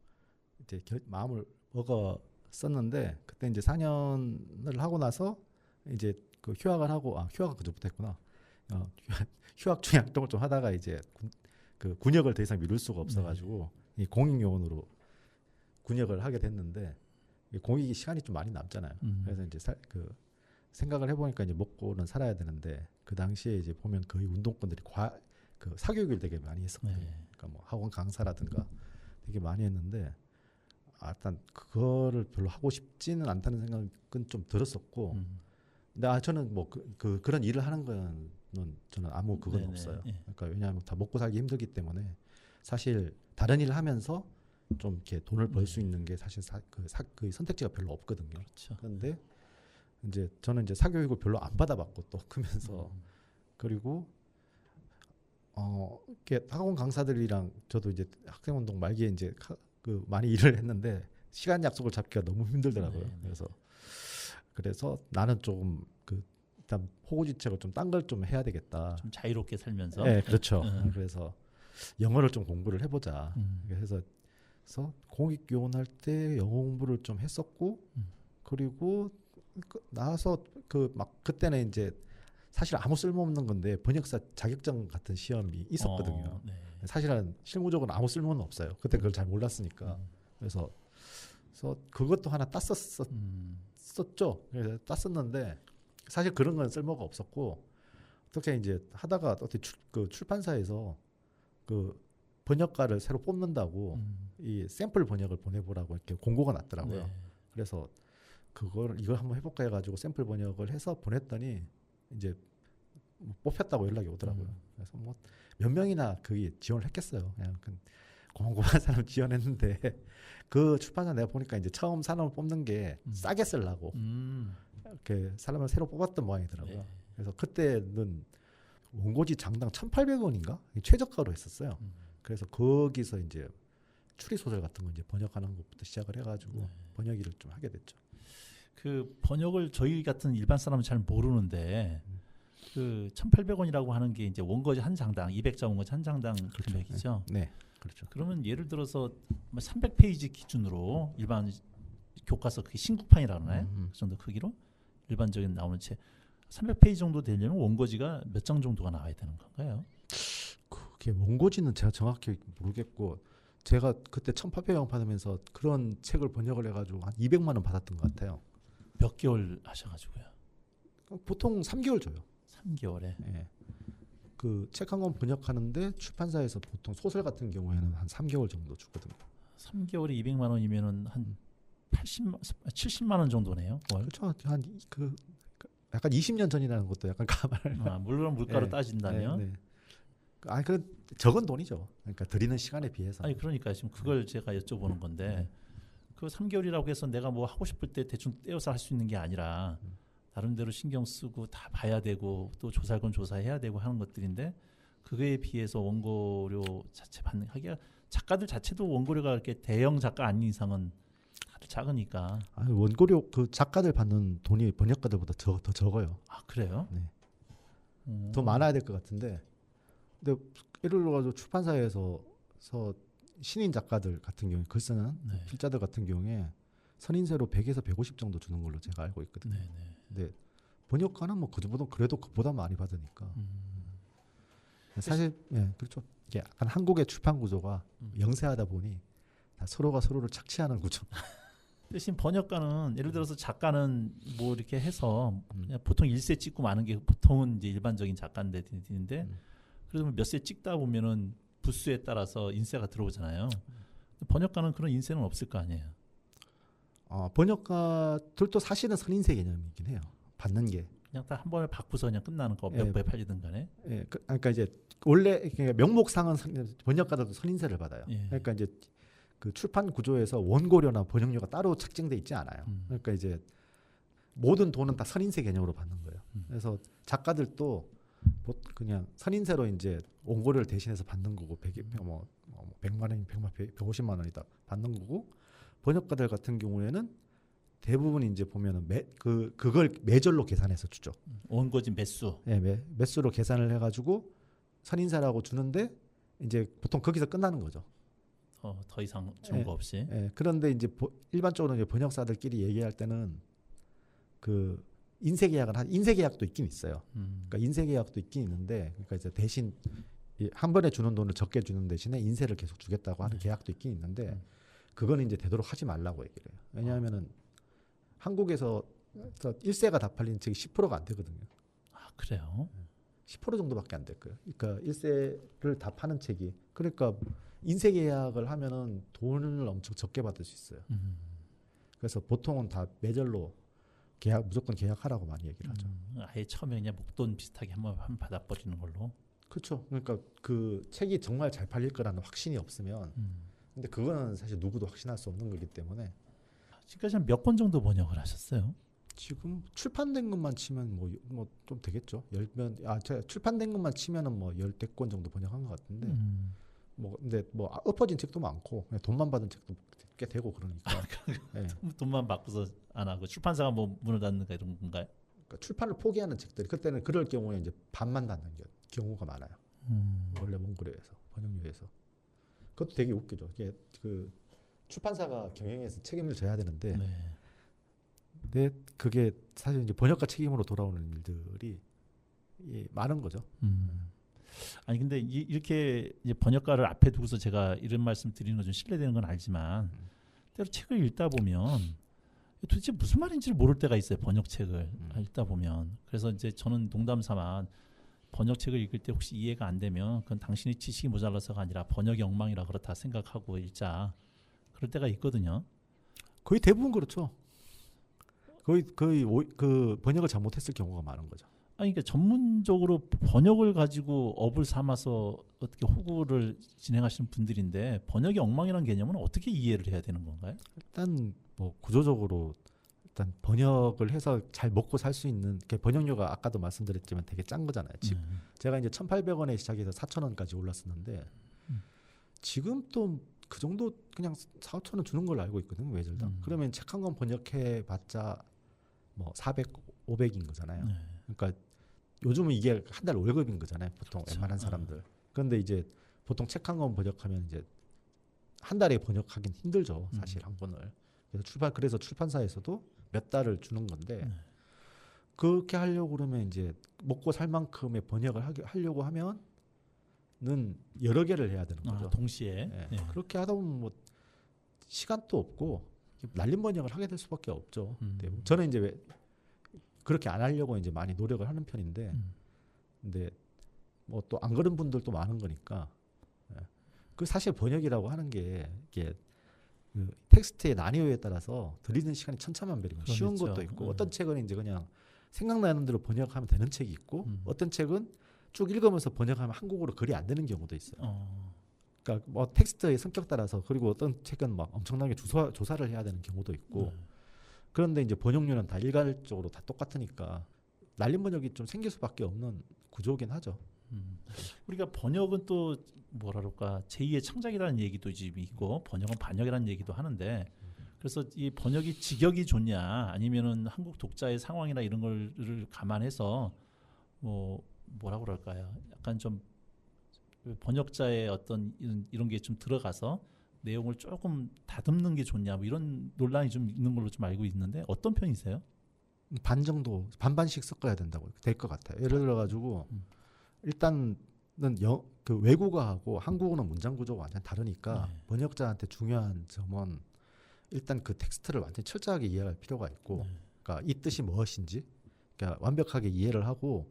이제 마음을 먹었었는데 그때 이제 4년을 하고 나서 이제 그 휴학을 하고 휴학은 그저부터 했구나. 휴학 중에 활동을 좀 하다가 이제 그 군역을 더 이상 미룰 수가 없어가지고 이 공익요원으로 군역을 하게 됐는데 공익이 시간이 좀 많이 남잖아요. 그래서 이제 생각을 해보니까 이제 먹고는 살아야 되는데 그 당시에 이제 보면 거의 운동권들이 그 사교육을 되게 많이 했었거든요. 네. 그러니까 뭐 학원 강사라든가 되게 많이 했는데 일단 그거를 별로 하고 싶지는 않다는 생각은 좀 들었었고, 근데 저는 뭐 그런 일을 하는 거는 저는 아무 그건 네네. 없어요. 예. 그러니까 왜냐하면 다 먹고 살기 힘들기 때문에 사실 다른 일을 하면서 좀 이렇게 돈을 벌 수 있는 게 사실 그 선택지가 별로 없거든요. 그렇죠. 그런데 이제 저는 이제 사교육을 별로 안 받아봤고 또 크면서 그리고 이렇게 학원 강사들이랑 저도 이제 학생운동 말기에 이제 많이 일을 했는데 시간 약속을 잡기가 너무 힘들더라고요. 네. 그래서 나는 조금 일단 호구지책을 좀 딴 걸 좀 해야 되겠다. 좀 자유롭게 살면서. 네, 그렇죠. 그래서 영어를 좀 공부를 해보자. 그래서 공익 교원할 때 영어 공부를 좀 했었고, 그리고 나와서 그때는 이제 사실 아무 쓸모없는 건데 번역사 자격증 같은 시험이 있었거든요. 네. 사실은 실무적으로 아무 쓸모는 없어요. 그때 그걸 잘 몰랐으니까. 그래서 그것도 하나 땄었죠. 그래서 땄었는데 사실 그런 건 쓸모가 없었고, 어떻게 이제 하다가 어떻게 출판사에서 그 번역가를 새로 뽑는다고 이 샘플 번역을 보내보라고 이렇게 공고가 났더라고요. 네. 그래서 이걸 한번 해볼까 해가지고 샘플 번역을 해서 보냈더니 이제 뽑혔다고 연락이 오더라고요. 그래서 뭐 몇 명이나 그게 지원을 했겠어요. 그냥 고만고만 사람 지원했는데 그 출판사 내가 보니까 이제 처음 사람을 뽑는 게 싸게 쓰려고 이렇게 사람을 새로 뽑았던 모양이더라고요. 네. 그래서 그때는 원고지 장당 1,800원인가 최저가로 했었어요. 그래서 거기서 이제 추리 소설 같은 거 이제 번역하는 것부터 시작을 해가지고 번역 일을 좀 하게 됐죠. 그 번역을 저희 같은 일반 사람은 잘 모르는데 그 1,800원이라고 하는 게 이제 원고지 한 장당 200자 원고지 한 장당 그렇죠. 금액이죠. 네, 그렇죠. 그러면 예를 들어서 300페이지 기준으로 일반 교과서 그게 신국판이라고 하나요? 그 정도 크기로 일반적인 나오는 책 300페이지 정도 되려면 원고지가 몇 장 정도가 나와야 되는 건가요? 그게 원고지는 제가 정확히 모르겠고 제가 그때 1,800원 받으면서 그런 책을 번역을 해가지고 한 200만 원 받았던 것 같아요. 몇 개월 하셔가지고요? 보통 3개월 줘요. 3개월에. 네. 그 책 한 권 번역하는데 출판사에서 보통 소설 같은 경우에는 한 3개월 정도 주거든요. 3개월에 200만 원이면은 한 70만 원 정도네요. 월. 그렇죠. 약간 20년 전이라는 것도 약간 물론 물가로 네. 따진다면. 네. 아니 적은 돈이죠. 그러니까 드리는 시간에 비해서. 아니 그러니까 지금 그걸 제가 여쭤보는 건데 그 3개월이라고 해서 내가 뭐 하고 싶을 때 대충 떼어서 할 수 있는 게 아니라 나름대로 신경 쓰고 다 봐야 되고 또 조사할 건 조사해야 되고 하는 것들인데 그거에 비해서 원고료 자체 받는 하기가 작가들 자체도 원고료가 이렇게 대형 작가 아닌 이상은 다들 작으니까. 아니, 원고료 그 작가들 받는 돈이 번역가들보다 더 적어요. 아 그래요? 네. 더 많아야 될 것 같은데. 근데 예를 들어서 출판사에서 신인 작가들 같은 경우에 글 쓰는 필자들 같은 경우에 선인세로 100에서 150 정도 주는 걸로 제가 알고 있거든요. 근데 번역가는 뭐 그래도 그보다 많이 받으니까. 사실 그렇죠. 이게 약간 한국의 출판 구조가 영세하다 보니 다 서로가 서로를 착취하는 구조. 대신 번역가는 예를 들어서 작가는 뭐 이렇게 해서 그냥 보통 1세 찍고 마는 게 보통은 이제 일반적인 작가인데 그래도 몇 세 찍다 보면은 부수에 따라서 인세가 들어오잖아요. 번역가는 그런 인세는 없을 거 아니에요. 번역가들도 사실은 선인세 개념이긴 해요. 받는 게. 그냥 딱 한 번에 받고서 그냥 끝나는 거 몇 배 팔리든 간에. 예, 그러니까 이제 원래 명목상은 번역가들도 선인세를 받아요. 예. 그러니까 이제 그 출판 구조에서 원고료나 번역료가 따로 책정돼 있지 않아요. 그러니까 이제 모든 돈은 다 선인세 개념으로 받는 거예요. 그래서 작가들도 그냥 선인세로 이제 원고료를 대신해서 받는 거고 100만 원이 150만 원이다 받는 거고 번역가들 같은 경우에는 대부분 이제 보면은 그걸 매절로 계산해서 주죠. 원고지 매수. 네, 매수로 계산을 해가지고 선인세라고 주는데 이제 보통 거기서 끝나는 거죠. 더 이상 정보 없이. 그런데 이제 일반적으로 이제 번역사들끼리 얘기할 때는 그 인쇄 계약도 있긴 있어요. 그러니까 인쇄 계약도 있긴 있는데, 그러니까 이제 대신 한 번에 주는 돈을 적게 주는 대신에 인쇄를 계속 주겠다고 하는 계약도 있긴 있는데, 그거는 이제 되도록 하지 말라고 얘기를 해요. 왜냐하면은 한국에서 1세가 다 팔린 책이 10%가 안 되거든요. 아, 그래요? 10% 정도밖에 안 될 거예요. 그러니까 1세를 다 파는 책이. 그러니까 인쇄 계약을 하면은 돈을 엄청 적게 받을 수 있어요. 그래서 보통은 다 매절로 무조건 계약하라고 많이 얘기를 하죠. 아예 처음에 그냥 목돈 비슷하게 한번 받아버리는 걸로. 그렇죠. 그러니까 그 책이 정말 잘 팔릴 거라는 확신이 없으면, 근데 그거는 사실 누구도 확신할 수 없는 거기 때문에. 지금까지 한 몇 권 정도 번역을 하셨어요? 지금 출판된 것만 치면 뭐 좀 되겠죠. 제가 출판된 것만 치면은 뭐 10권 정도 번역한 것 같은데. 뭐 근데 뭐 엎어진 책도 많고 그냥 돈만 받은 책도 꽤 되고 그러니까. 네. 돈만 받고서 안 하고 출판사가 뭐 문을 닫는가 이런 건가요? 그러니까 출판을 포기하는 책들이 그때는 그럴 경우에 이제 반만 닫는 경우가 많아요. 원래 몽골에서 번역료에서. 그것도 되게 웃기죠. 이게 그 출판사가 경영해서 책임을 져야 되는데, 근데 그게 사실 이제 번역가 책임으로 돌아오는 일들이 많은 거죠. 아니 근데 이렇게 이제 번역가를 앞에 두고서 제가 이런 말씀 드리는 건 좀 실례되는 건 알지만 때로 책을 읽다 보면 도대체 무슨 말인지를 모를 때가 있어요. 번역책을 읽다 보면. 그래서 이제 저는 농담 삼아 번역책을 읽을 때 혹시 이해가 안 되면 그건 당신이 지식이 모자라서가 아니라 번역의 엉망이라 그렇다 생각하고 읽자. 그럴 때가 있거든요. 거의 대부분 그렇죠. 거의 그 번역을 잘못했을 경우가 많은 거죠. 아니 그러니까 전문적으로 번역을 가지고 업을 삼아서 어떻게 호구를 진행하시는 분들인데 번역의 엉망이라는 개념은 어떻게 이해를 해야 되는 건가요? 일단 뭐 구조적으로 일단 번역을 해서 잘 먹고 살 수 있는 번역료가 아까도 말씀드렸지만 되게 짠 거잖아요. 제가 이제 1,800원에 시작해서 4,000원까지 올랐었는데 지금 또 그 정도 그냥 4,000원 주는 걸로 알고 있거든요. 외절당. 그러면 책 한 권 번역해 봤자 뭐 400, 500인 거잖아요. 그러니까 요즘은 이게 한 달 월급인 거잖아요. 보통 그렇죠. 웬만한 사람들. 그런데 이제 보통 책 한 권 번역하면 이제 한 달에 번역하긴 힘들죠. 사실 한 권을. 그래서 출판사에서도 몇 달을 주는 건데 그렇게 하려고 그러면 이제 먹고 살 만큼의 번역을 하려고 하면은 여러 개를 해야 되는 거죠. 동시에. 네. 그렇게 하다 보면 뭐 시간도 없고 날림 번역을 하게 될 수밖에 없죠. 저는 이제 왜 그렇게 안 하려고 이제 많이 노력을 하는 편인데, 근데 뭐 또 안 그런 분들도 많은 거니까. 그 사실 번역이라고 하는 게 이게 그 텍스트의 난이도에 따라서 들이는 시간이 천차만별이고 쉬운 것도 있고 어떤 책은 이제 그냥 생각나는 대로 번역하면 되는 책이 있고 어떤 책은 쭉 읽으면서 번역하면 한국어로 글이 안 되는 경우도 있어요. 그러니까 뭐 텍스트의 성격 따라서 그리고 어떤 책은 막 엄청나게 조사를 해야 되는 경우도 있고 그런데 이제 번역료는 다 일괄적으로 다 똑같으니까 날림 번역이 좀 생길 수밖에 없는 구조긴 하죠. 우리가 번역은 또 뭐라 그럴까 제2의 창작이라는 얘기도 있고 번역은 반역이라는 얘기도 하는데 그래서 이 번역이 직역이 좋냐 아니면은 한국 독자의 상황이나 이런 걸 감안해서 뭐라고 그럴까요? 약간 좀 번역자의 어떤 이런 게 좀 들어가서 내용을 조금 다듬는 게 좋냐 뭐 이런 논란이 좀 있는 걸로 좀 알고 있는데 어떤 편이세요? 반 정도 반반씩 섞어야 된다고 될 것 같아요. 예를 들어 가지고 일단은 그 외국어하고 한국어는 문장 구조가 완전 다르니까 번역자한테 중요한 점은 일단 그 텍스트를 완전 철저하게 이해할 필요가 있고, 그러니까 이 뜻이 무엇인지 그러니까 완벽하게 이해를 하고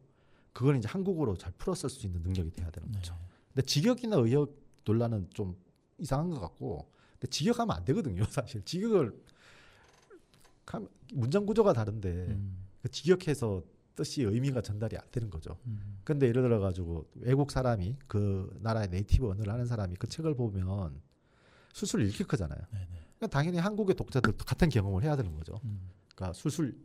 그걸 이제 한국어로 잘 풀었을 수 있는 능력이 돼야 되는 거죠. 근데 직역이나 의역 논란은 좀 이상한 것 같고, 근데 직역하면 안 되거든요. 사실 직역을 문장 구조가 다른데 그 직역해서 뜻이 의미가 전달이 안 되는 거죠. 근데 예를 들어 가지고 외국 사람이 그 나라의 네이티브 언어를 하는 사람이 그 책을 보면 술술 읽힐 거잖아요. 그러니까 당연히 한국의 독자들도 같은 경험을 해야 되는 거죠. 그러니까 술술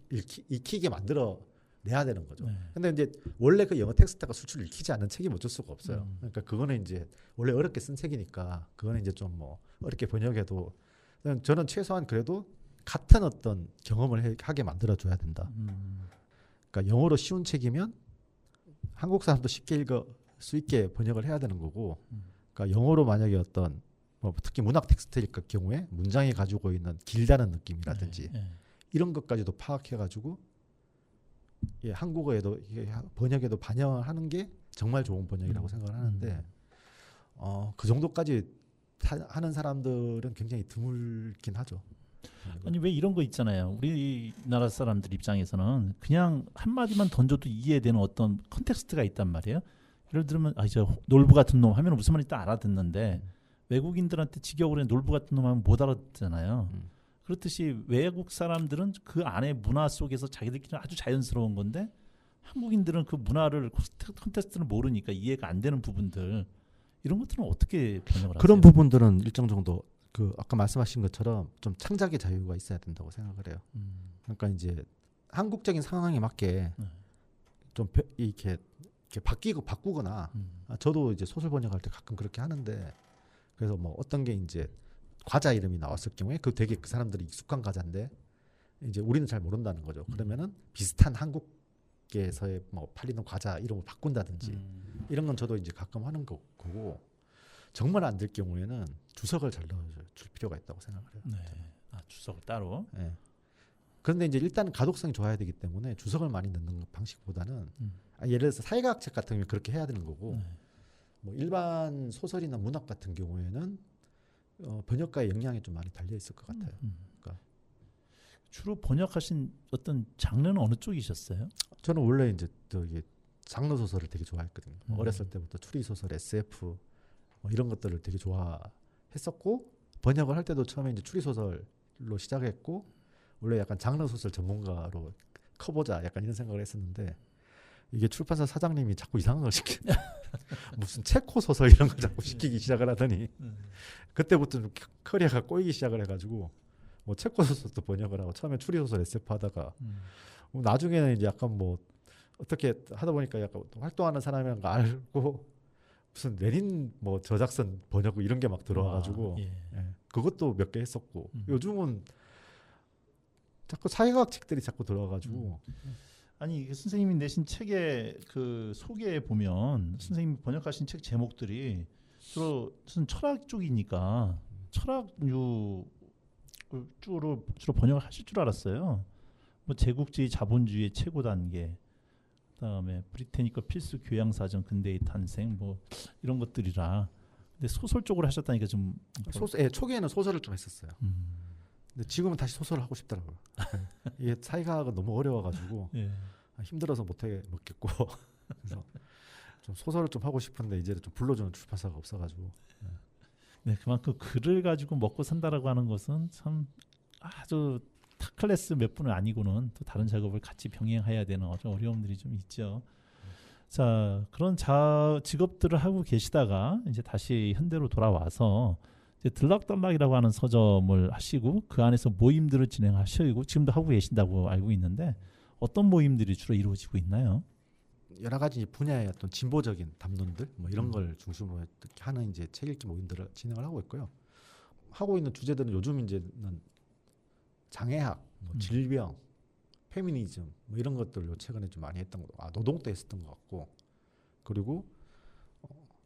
읽히게 만들어 내야 되는 거죠. 근데 이제 원래 그 영어 텍스트가 술술 읽히지 않는 책이 어쩔 수가 없어요. 그러니까 그거는 이제 원래 어렵게 쓴 책이니까 그거는 이제 좀 뭐 어렵게 번역해도 저는 최소한 그래도 같은 어떤 경험을 하게 만들어 줘야 된다. 그러니까 영어로 쉬운 책이면 한국 사람도 쉽게 읽을 수 있게 번역을 해야 되는 거고, 그러니까 영어로 만약에 어떤 특히 문학 텍스트일 경우에 문장이 가지고 있는 길다는 느낌이라든지 이런 것까지도 파악해가지고 한국어에도 번역에도 반영을 하는 게 정말 좋은 번역이라고 생각을 하는데 그 정도까지 하는 사람들은 굉장히 드물긴 하죠. 아니 왜 이런 거 있잖아요. 우리나라 사람들 입장에서는 그냥 한 마디만 던져도 이해되는 어떤 컨텍스트가 있단 말이에요. 예를 들면 저 놀부 같은 놈 하면 무슨 말인지 딱 알아듣는데 외국인들한테 직역으로 놀부 같은 놈 하면 못 알아듣잖아요. 그렇듯이 외국 사람들은 그 안에 문화 속에서 자기들끼리 아주 자연스러운 건데 한국인들은 그 문화를 컨텍스트를 모르니까 이해가 안 되는 부분들 이런 것들은 어떻게 번역을 하세요? 그런 부분들은 일정 정도 그 아까 말씀하신 것처럼 좀 창작의 자유가 있어야 된다고 생각을 해요. 그러니까 이제 한국적인 상황에 맞게 좀 이렇게 바꾸거나 저도 이제 소설 번역할 때 가끔 그렇게 하는데 그래서 뭐 어떤 게 이제 과자 이름이 나왔을 경우에 그 되게 그 사람들이 익숙한 과자인데 이제 우리는 잘 모른다는 거죠. 그러면은 비슷한 한국에서의 뭐 팔리는 과자 이름을 바꾼다든지 이런 건 저도 이제 가끔 하는 거고 정말 안 될 경우에는 주석을 잘 넣어줄 필요가 있다고 생각을 해요. 네. 주석을 따로. 네. 그런데 이제 일단 가독성이 좋아야 되기 때문에 주석을 많이 넣는 방식보다는 예를 들어서 사회과학 책 같은 경우는 그렇게 해야 되는 거고 뭐 일반 소설이나 문학 같은 경우에는 번역가의 역량이 좀 많이 달려 있을 것 같아요. 그러니까 주로 번역하신 어떤 장르는 어느 쪽이셨어요? 저는 원래 이제 저기 장르 소설을 되게 좋아했거든요. 어렸을 때부터 추리 소설, SF 뭐 이런 것들을 되게 좋아했었고 번역을 할 때도 처음에 이제 추리 소설로 시작했고 원래 약간 장르 소설 전문가로 커보자 약간 이런 생각을 했었는데 이게 출판사 사장님이 자꾸 이상한 걸 무슨 체코 소설 이런 걸 자꾸 시키기 시작을 하더니 그때부터 좀 커리어가 꼬이기 시작을 해가지고 뭐 체코 소설도 번역을 하고 처음에 추리 소설 SF 하다가 나중에는 이제 약간 뭐 어떻게 하다 보니까 약간 활동하는 사람이란 거 알고 무슨 레닌 뭐 저작선 번역 이런 게 막 들어와가지고 예. 그것도 몇 개 했었고 요즘은 자꾸 사회과학 책들이 자꾸 들어와가지고 아니 선생님이 내신 책의 그 소개에 보면 선생님이 번역하신 책 제목들이 주로 무슨 철학 쪽이니까 철학류 주로 번역을 하실 줄 알았어요. 뭐 제국주의 자본주의의 최고 단계, 그다음에 브리테니커 필수 교양사전 근대의 탄생 뭐 이런 것들이라. 근데 소설 쪽으로 하셨다니까 좀 초기에는 소설을 좀 했었어요. 근데 지금은 다시 소설을 하고 싶더라고요. 이게 사회과학은 너무 어려워가지고 예. 힘들어서 못겠고 그래서 좀 소설을 좀 하고 싶은데 이제 좀 불러주는 출판사가 없어가지고. 네, 그만큼 글을 가지고 먹고 산다라고 하는 것은 참 아주 탑클래스 몇 분은 아니고는 또 다른 작업을 같이 병행해야 되는 어려움들이 좀 있죠. 자, 그런 직업들을 하고 계시다가 이제 다시 현대로 돌아와서 이제 들락달락이라고 하는 서점을 하시고 그 안에서 모임들을 진행하시고 지금도 하고 계신다고 알고 있는데 어떤 모임들이 주로 이루어지고 있나요? 여러 가지 분야의 어떤 진보적인 담론들 뭐 이런 걸 중심으로 하는 이제 책 읽기 모임들을 진행을 하고 있고요. 하고 있는 주제들은 요즘 이제는 장애학, 뭐 질병, 페미니즘 뭐 이런 것들을 최근에 좀 많이 했던 거, 노동 때 했었던 것 같고, 그리고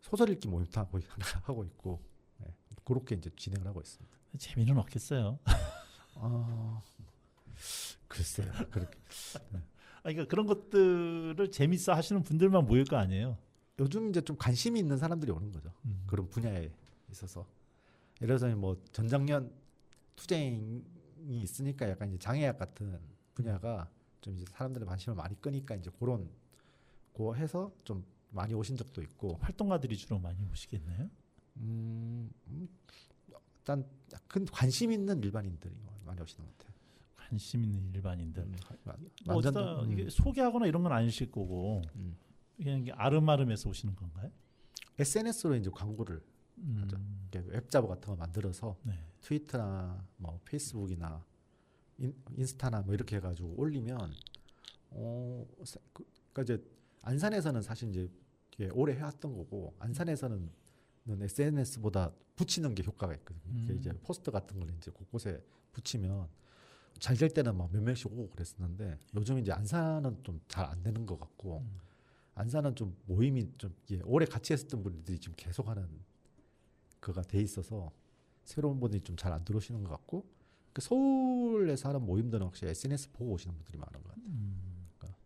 소설 읽기 모임도 하고 있고, 네, 그렇게 이제 진행을 하고 있습니다. 재미는 없겠어요. 글쎄요, 그렇게. 네. 그러니까 그런 것들을 재밌어 하시는 분들만 모일 거 아니에요. 요즘 이제 좀 관심이 있는 사람들이 오는 거죠. 그런 분야에 있어서. 예를 들어서 뭐 전작년 투쟁이 있으니까 약간 이제 장애학 같은 분야가 좀 이제 사람들의 관심을 많이 끄니까 이제 그런 거 해서 좀 많이 오신 적도 있고. 활동가들이 주로 많이 오시겠네요. 일단 큰 관심 있는 일반인들이 많이 오시는 것 같아요. 관심 있는 일반인들. 완전 이게 소개하거나 이런 건 아니실 거고 그냥 아름아름해서 오시는 건가요? SNS로 이제 광고를 하죠. 웹자보 같은 거 만들어서 네. 트위터나 뭐 페이스북이나 인스타나 뭐 이렇게 해가지고 올리면 그러니까 이제 안산에서는 사실 이제 오래 해왔던 거고 안산에서는 SNS보다 붙이는 게 효과가 있거든요. 이제 포스터 같은 걸 이제 곳곳에 붙이면 잘 될 때는 막 몇 명씩 오고 그랬었는데 요즘 이제 안산은 좀 잘 안 되는 것 같고 안산은 좀 모임이 좀 오래 같이 했었던 분들이 지금 계속하는 그가 돼 있어서 새로운 분들이 좀 잘 안 들어오시는 것 같고 그 서울에서 하는 모임들은 확실히 SNS 보고 오시는 분들이 많은 것 같아요. 그러니까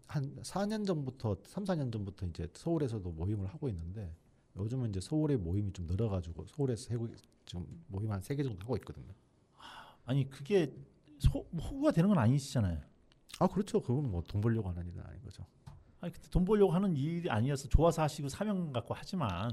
한 4년 전부터 3, 4년 전부터 이제 서울에서도 모임을 하고 있는데 요즘은 이제 서울에 모임이 좀 늘어가지고 서울에서 지금 모임 한 3개 정도 하고 있거든요. 아니 그게 호구가 되는 건 아니시잖아요. 아 그렇죠. 그건 뭐 돈 벌려고 하는 일은 아닌 거죠. 아니 그때 돈 벌려고 하는 일이 아니어서 좋아서 하시고 사명 갖고 하지만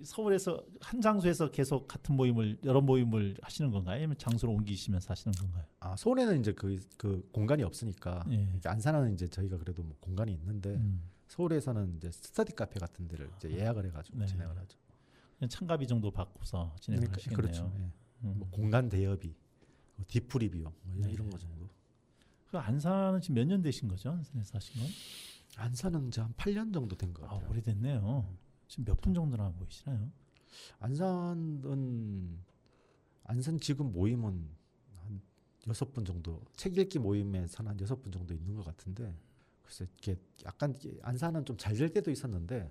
서울에서 한 장소에서 계속 같은 모임을 여러 모임을 하시는 건가요? 아니면 장소를 옮기시면서 하시는 건가요? 아 서울에는 이제 그 공간이 없으니까 예. 안산은 이제 저희가 그래도 뭐 공간이 있는데 서울에서는 이제 스터디 카페 같은 데를 이제 예약을 해가지고 네. 진행을 하죠. 그냥 창가비 정도 받고서 진행을 하시겠네요. 그렇죠. 예. 뭐 공간 대여비, 디프리 비용 뭐 네. 이런 거 정도. 그 안산은 지금 몇 년 되신 거죠? 안산에서 하신 건? 안산은 이제 한 8년 정도 된 것 아 같아요. 오래됐네요. 지금 몇 분 정도나 모이시나요? 안산 지금 모임은 한 6분 정도, 책 읽기 모임에서는 한 6분 정도 있는 것 같은데, 글쎄 이게 약간 안산은 좀 잘 될 때도 있었는데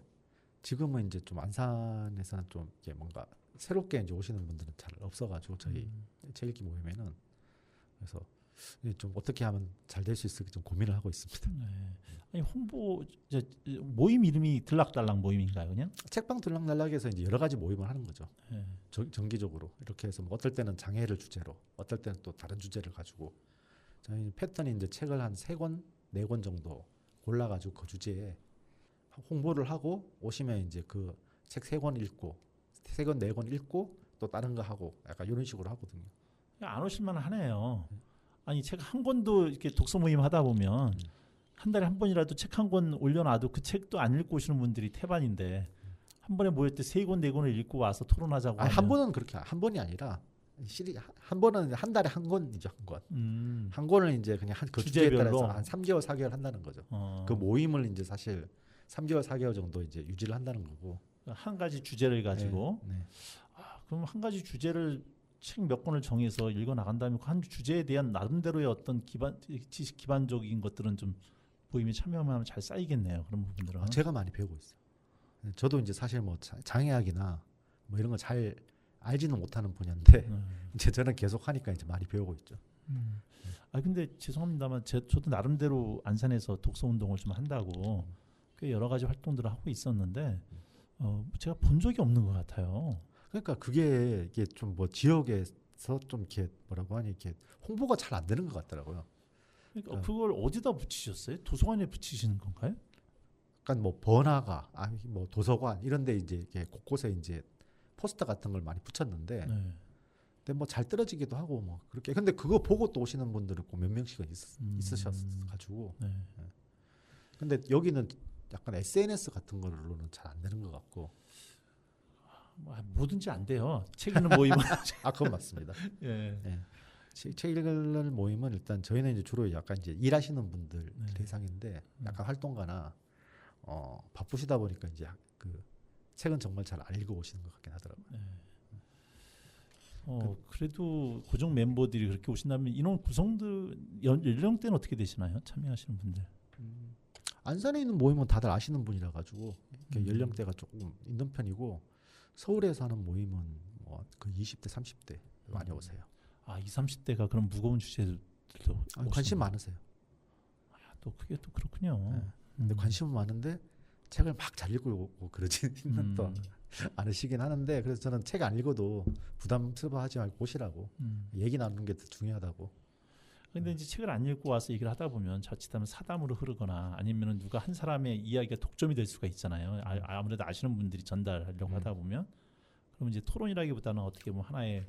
지금은 이제 좀 안산에서는 좀 이게 뭔가 새롭게 이제 오시는 분들은 잘 없어가지고 저희 책 읽기 모임에는. 그래서 좀 어떻게 하면 잘 될 수 있을지 좀 고민을 하고 있습니다. 네. 아니 홍보 모임 이름이 들락달락 모임인가요, 그냥? 책방 들락날락에서 이제 여러 가지 모임을 하는 거죠. 네. 정기적으로 이렇게 해서 뭐 어떨 때는 장애를 주제로, 어떨 때는 또 다른 주제를 가지고 저희 패턴이 이제 책을 한 3권, 4권 정도 골라가지고 그 주제에 홍보를 하고 오시면 이제 그 책 3권 읽고 3권, 4권 읽고 또 다른 거 하고 약간 이런 식으로 하거든요. 안 오실만 하네요. 아니 책 한 권도 이렇게 독서 모임 하다 보면 한 달에 한 번이라도 책 한 권 올려놔도 그 책도 안 읽고 오시는 분들이 태반인데 한 번에 모일 때 3권, 4권을 읽고 와서 토론하자고 하면 한 번은 그렇게 한 번이 아니라 한 번은 한 달에 한 권이죠. 한 권. 한 권을 이제 그냥 그 주제에 따라서 한 3개월, 4개월 한다는 거죠. 그 모임을 이제 사실 3개월, 4개월 정도 이제 유지를 한다는 거고. 한 가지 주제를 가지고. 네. 그럼 한 가지 주제를 책 몇 권을 정해서 읽어 나간 다음에 그 한 주제에 대한 나름대로의 어떤 지식 기반적인 것들은 좀 모임에 참여하면 잘 쌓이겠네요. 그런 부분들은. 제가 많이 배우고 있어요. 저도 이제 사실 뭐 장애학이나 뭐 이런 거 잘 알지는 못하는 분야인데 이제 저는 계속 하니까 이제 많이 배우고 있죠. 아 근데 죄송합니다만 저도 나름대로 안산에서 독서 운동을 좀 한다고 꽤 여러 가지 활동들을 하고 있었는데 제가 본 적이 없는 것 같아요. 그러니까 이게 좀 뭐 지역에서 좀 이렇게 뭐라고 하니 이렇게 홍보가 잘 안 되는 것 같더라고요. 그러니까 그걸 어디다 붙이셨어요? 도서관에 붙이시는 건가요? 약간 뭐 번화가, 뭐 도서관 이런데 이제 이렇게 곳곳에 이제 포스터 같은 걸 많이 붙였는데, 네. 근데 뭐 잘 떨어지기도 하고 뭐 그렇게. 근데 그거 보고 또 오시는 분들은 몇 명씩은 있으셔가지고. 네. 근데 여기는 약간 SNS 같은 걸로는 잘 안 되는 것 같고. 뭐든지 안 돼요. 책 읽는 모임은. 그건 맞습니다. 예. 네. 책 읽는 모임은 일단 저희는 이제 주로 약간 이제 일하시는 분들 대상인데 약간 활동가나 바쁘시다 보니까 이제 그 책은 정말 잘 안 읽어 오시는 것 같긴 하더라고요. 그래도 고정 멤버들이 그렇게 오신다면 인원 구성들 연령대는 어떻게 되시나요? 참여하시는 분들. 안산에 있는 모임은 다들 아시는 분이라 가지고 연령대가 조금 있는 편이고 서울에서 하는 모임은 뭐 그 20대, 30대 많이 오세요. 20, 30대가 그런 무거운 주제들도 관심 많으세요. 또 그게 또 그렇군요. 네. 근데 관심은 많은데 책을 막 잘 읽고 그러지는 또 않으시긴 하는데 그래서 저는 책 안 읽어도 부담스러워하지 말고 오시라고 얘기 나누는 게 더 중요하다고. 근데 이제 책을 안 읽고 와서 얘기를 하다 보면 자칫하면 사담으로 흐르거나 아니면은 누가 한 사람의 이야기가 독점이 될 수가 있잖아요. 아무래도 아시는 분들이 전달하려고 하다 보면 그러면 이제 토론이라기보다는 어떻게 보면 하나의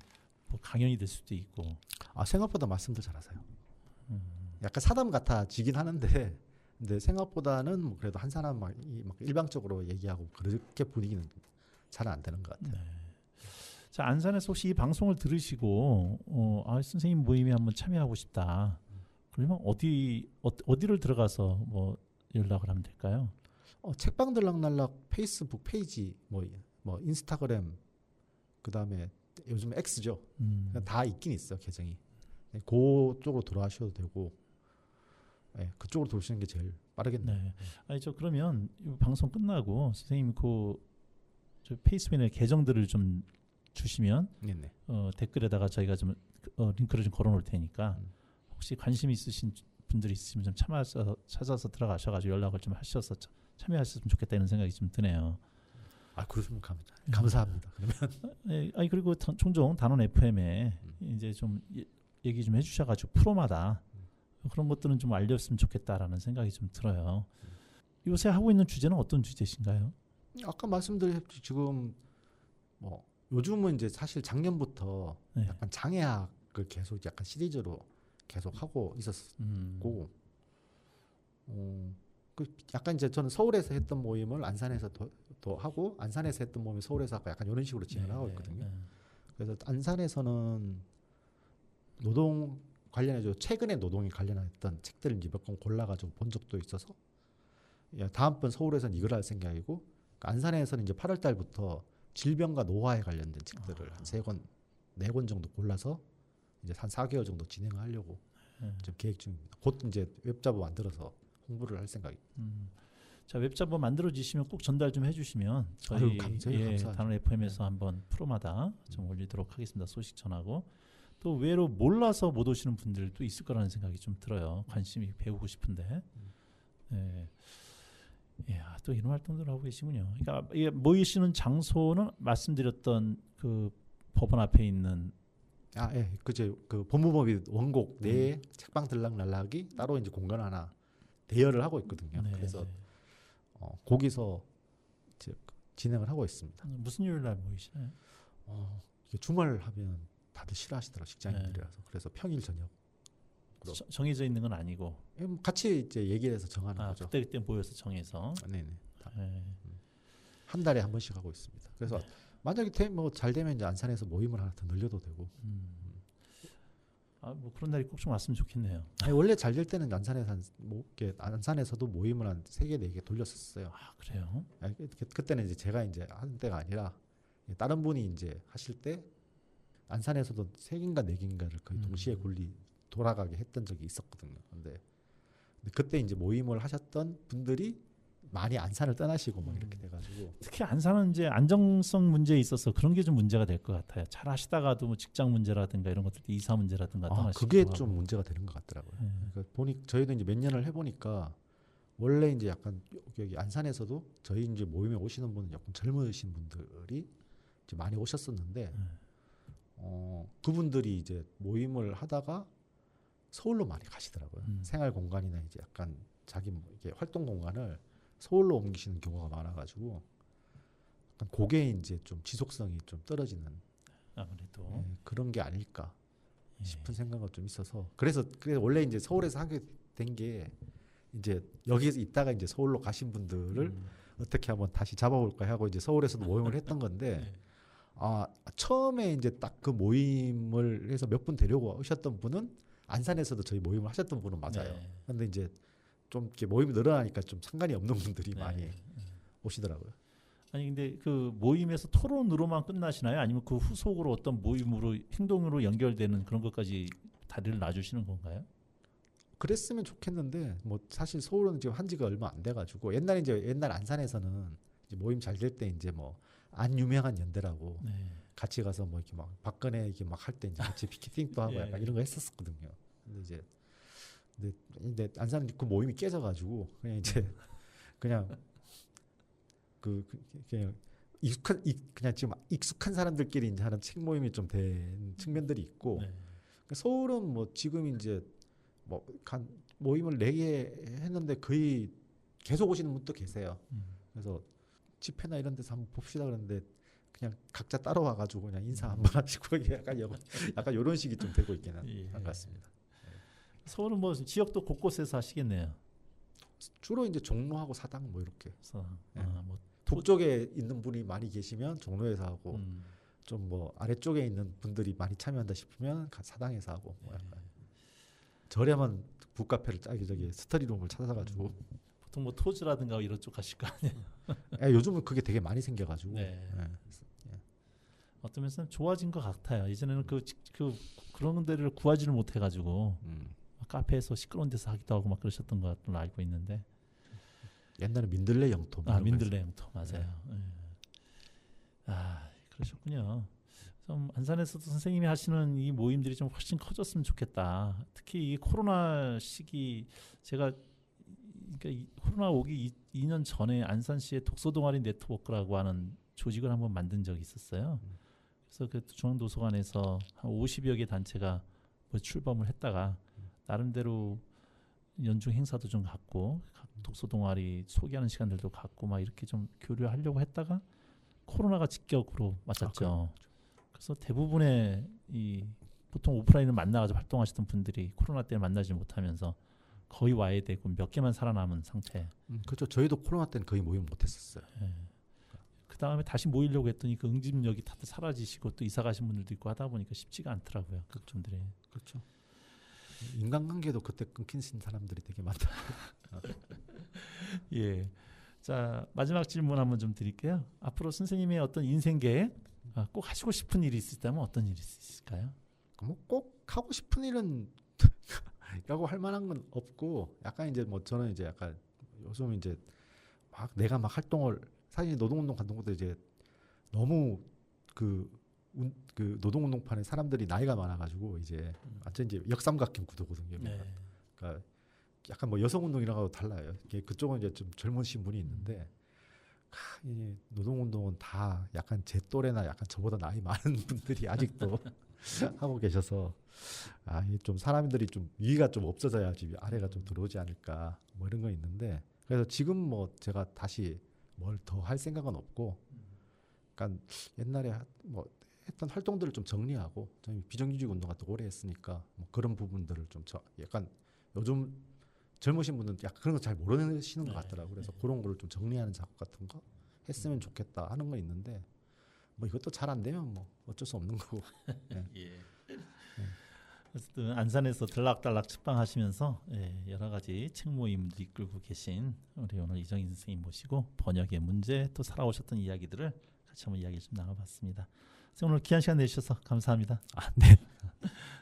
뭐 강연이 될 수도 있고. 생각보다 말씀도 잘하세요. 약간 사담 같아지긴 하는데 근데 생각보다는 뭐 그래도 한 사람 막 일방적으로 얘기하고 그렇게 분위기는 잘 안 되는 것 같아요. 네. 자, 안산에서 혹시 이 방송을 들으시고 선생님 모임에 한번 참여하고 싶다. 그러면 어디를 들어가서 뭐 연락을 하면 될까요? 책방 들락날락 페이스북 페이지 뭐 인스타그램 그다음에 요즘 X죠. 다 있긴 있어요, 계정이. 그쪽으로 돌아가셔도 되고 그쪽으로 돌시는 게 제일 빠르겠네요. 네. 그러면 이 방송 끝나고 선생님 저 페이스북에 계정들을 좀 주시면 네네. 댓글에다가 저희가 좀 링크를 좀 걸어놓을 테니까 혹시 관심 있으신 분들이 있으면 좀 찾아서 들어가셔가지고 연락을 좀 하셔서 참여하셨으면 좋겠다 이런 생각이 좀 드네요. 그러시면 감사합니다. 그러면 예, 아니 그리고 종종 단원 FM에 이제 좀 얘기 좀 해주셔가지고 프로마다 그런 것들은 좀 알렸으면 좋겠다라는 생각이 좀 들어요. 요새 하고 있는 주제는 어떤 주제신가요? 아까 말씀드렸듯이 지금 뭐 요즘은 이제 사실 작년부터 네. 약간 장애학을 계속 약간 시리즈로 계속 하고 있었고, 그 약간 이제 저는 서울에서 했던 모임을 안산에서 더 하고, 안산에서 했던 모임을 서울에서 하고 약간 이런 식으로 진행을 하고 있거든요. 그래서 안산에서는 노동 관련해서 최근에 노동에 관련했던 책들을 이제 몇 권 골라가지고 본 적도 있어서, 야, 다음번 서울에서는 이걸 할 생각이고, 안산에서는 이제 8월 달부터 질병과 노화에 관련된 책들을 한 3권, 4권 정도 골라서 이제 한 4개월 정도 진행을 하려고 좀 계획 중입니다. 곧 이제 웹자보 만들어서 홍보를 할 생각입니다. 자, 웹자보 만들어지시면 꼭 전달 좀 해주시면 저희 단원 FM에서 한번 프로마다 좀 올리도록 하겠습니다. 소식 전하고 또 외로 몰라서 못 오시는 분들도 있을 거라는 생각이 좀 들어요. 관심이 배우고 싶은데. 예. 예, 또 이런 활동들을 하고 계시군요. 그러니까 이게 모이시는 장소는 말씀드렸던 그 법원 앞에 있는 그제 그 법무법인 원곡 내에 책방 들락날락이 따로 이제 공간 하나 대여를 하고 있거든요. 네. 그래서 거기서 이제 진행을 하고 있습니다. 무슨 요일 날 모이시나요? 이게 주말 하면 다들 싫어하시더라고요, 직장인들이라서. 그래서 평일 저녁. 정해져 있는 건 아니고 같이 이제 얘기를 해서 정하는 거죠. 그때 모여서 정해서. 네네. 한 달에 한 번씩 하고 있습니다. 그래서 만약에 뭐 잘 되면 이제 안산에서 모임을 하나 더 늘려도 되고. 뭐 그런 날이 꼭 좀 왔으면 좋겠네요. 원래 잘 될 때는 안산에서도 모임을 한 3개, 4개 돌렸었어요. 그래요? 그때는 이제 제가 이제 하는 때가 아니라 다른 분이 이제 하실 때 안산에서도 3개인가 4개인가를 거의 동시에 돌아가게 했던 적이 있었거든요. 근데 그때 이제 모임을 하셨던 분들이 많이 안산을 떠나시고 막 이렇게 돼가지고 특히 안산은 이제 안정성 문제에 있어서 그런 게 좀 문제가 될 것 같아요. 잘 하시다가도 뭐 직장 문제라든가 이런 것들, 이사 문제라든가 떠나시고 그게 좀 문제가 되는 것 같더라고요. 그러니까 저희도 이제 몇 년을 해보니까 원래 이제 약간 여기 안산에서도 저희 이제 모임에 오시는 분은 약간 젊으신 분들이 이제 많이 오셨었는데 그분들이 이제 모임을 하다가 서울로 많이 가시더라고요. 생활 공간이나 이제 약간 자기 이게 활동 공간을 서울로 옮기시는 경우가 많아가지고 약간 그게 이제 좀 지속성이 좀 떨어지는 아무래도 그런 게 아닐까 싶은 생각은 좀 있어서 그래서 원래 이제 서울에서 하게 된 게 이제 여기에서 있다가 이제 서울로 가신 분들을 어떻게 한번 다시 잡아볼까 하고 이제 서울에서도 모임을 했던 건데 처음에 이제 딱 그 모임을 해서 몇 분 데려고 오셨던 분은 안산에서도 저희 모임을 하셨던 분은 맞아요. 근데 이제 좀 이렇게 모임이 늘어나니까 좀 상관이 없는 분들이 많이 오시더라고요. 아니 근데 그 모임에서 토론으로만 끝나시나요? 아니면 그 후속으로 어떤 모임으로 행동으로 연결되는 그런 것까지 다리를 놔주시는 건가요? 그랬으면 좋겠는데 뭐 사실 서울은 지금 한 지가 얼마 안 돼가지고 옛날 안산에서는 이제 모임 잘 될 때 이제 뭐 안 유명한 연대라고 같이 가서 뭐 이렇게 막 박근혜 이렇게 막 할 때 이제 같이 피켓팅도 하고 약간 이런 거 했었거든요. 근데 이제 근데 안산은 그 모임이 깨져가지고 그냥 이제 그냥 그냥 그냥 지금 익숙한 사람들끼리 이제 하는 책 모임이 좀 된 측면들이 있고 서울은 뭐 지금 이제 뭐 모임을 4개 했는데 거의 계속 오시는 분도 계세요. 그래서 집회나 이런 데서 한번 봅시다 그러는데 그냥 각자 따라와가지고 그냥 인사 한번 하시고 약간 이런 식이 좀 되고 있기는 한 것 같습니다. 서울은 뭐 지역도 곳곳에서 하시겠네요. 주로 이제 종로하고 사당 뭐 이렇게. 뭐 북쪽에 있는 분이 많이 계시면 종로에서 하고 좀 뭐 아래쪽에 있는 분들이 많이 참여한다 싶으면 사당에서 하고 뭐 약간 저렴한 북카페를 저기 스터디룸을 찾아가지고 보통 뭐 토즈라든가 이런 쪽 가실 거 아니에요. 요즘은 그게 되게 많이 생겨가지고 어떤 면에서는 좋아진 것 같아요. 예전에는 그런 데를 구하지를 못해가지고 카페에서 시끄러운 데서 하기도 하고 막 그러셨던 것 같은 걸 알고 있는데 옛날에 민들레 영토 민들레 영토 맞아요. 그러셨군요. 좀 안산에서도 선생님이 하시는 이 모임들이 좀 훨씬 커졌으면 좋겠다. 특히 이 코로나 시기 제가 그러니까 코로나 오기 2년 전에 안산시의 독서 동아리 네트워크라고 하는 조직을 한번 만든 적이 있었어요. 그래서 그 중앙도서관에서 한 50여 개 단체가 뭐 출범을 했다가 나름대로 연중 행사도 좀 갖고 독서 동아리 소개하는 시간들도 갖고 막 이렇게 좀 교류하려고 했다가 코로나가 직격으로 맞았죠. 그래서 대부분의 이 보통 오프라인을 만나가지고 활동하시던 분들이 코로나 때문에 만나지 못하면서 거의 와야 되고 몇 개만 살아남은 상태. 그렇죠. 저희도 코로나 때는 거의 모임 못했었어요. 예. 그 다음에 다시 모이려고 했더니 그 응집력이 다들 사라지시고 또 이사 가신 분들도 있고 하다 보니까 쉽지가 않더라고요. 그분들이. 그렇죠. 인간관계도 그때 끊긴 사람들이 되게 많다. 예. 자, 마지막 질문 한번 좀 드릴게요. 앞으로 선생님의 어떤 인생 계획, 꼭 하시고 싶은 일이 있다면 어떤 일이 있을까요? 뭐 꼭 하고 싶은 일은 라고 할 만한 건 없고, 약간 이제 뭐 저는 이제 약간 요즘 이제 막 내가 막 활동을, 사실 노동운동 같은 것도 이제 너무 그 노동운동판에 사람들이 나이가 많아가지고 이제 완전 이제 역삼각형 구도거든요. 네. 그러니까 약간 뭐 여성운동이랑도 달라요. 그쪽은 이제 좀 젊으신 분이 있는데, 이 노동운동은 다 약간 제 또래나 약간 저보다 나이 많은 분들이 아직도 하고 계셔서, 이게 좀 사람들이 좀 위가 좀 없어져야지 아래가 좀 들어오지 않을까 뭐 이런 거 있는데, 그래서 지금 뭐 제가 다시 뭘 더 할 생각은 없고, 약간 옛날에 뭐 했던 활동들을 좀 정리하고, 저희 비정규직 운동 같은 거 오래 했으니까 뭐 그런 부분들을 좀 약간 요즘 젊으신 분은 약간 그런 거 잘 모르시는 것 같더라고요. 그래서 그런 거를 좀 정리하는 작업 같은 거 했으면 좋겠다 하는 거 있는데, 뭐 이것도 잘 안 되면 뭐 어쩔 수 없는 거고. 네. 예. 어쨌든 안산에서 들락달락 책방하시면서 여러 가지 책 모임도 이끌고 계신 우리 오늘 이정인 선생님 모시고 번역의 문제 또 살아오셨던 이야기들을 같이 한번 이야기 좀 나눠봤습니다. 오늘 귀한 시간 내주셔서 감사합니다. 네.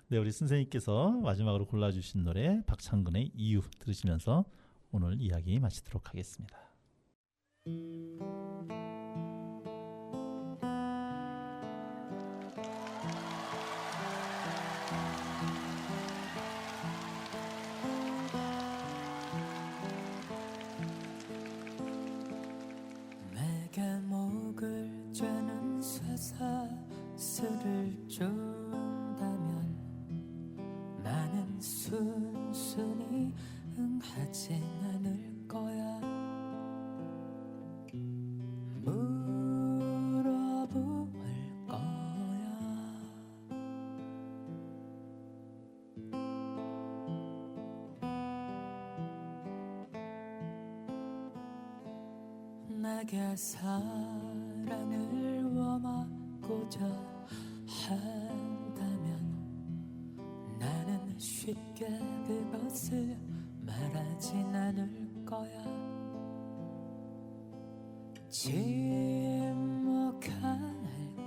네, 우리 선생님께서 마지막으로 골라주신 노래 박창근의 이유 들으시면서 오늘 이야기 마치도록 하겠습니다. 내게 목을 죄는 쇠사슬을 준다면 나는 순순히 응하진 않을 거야. 물어볼 거야. 내게 사랑을 원하고자 한다면 나는 쉽게 그것을 말하진 않을 거야. 침묵할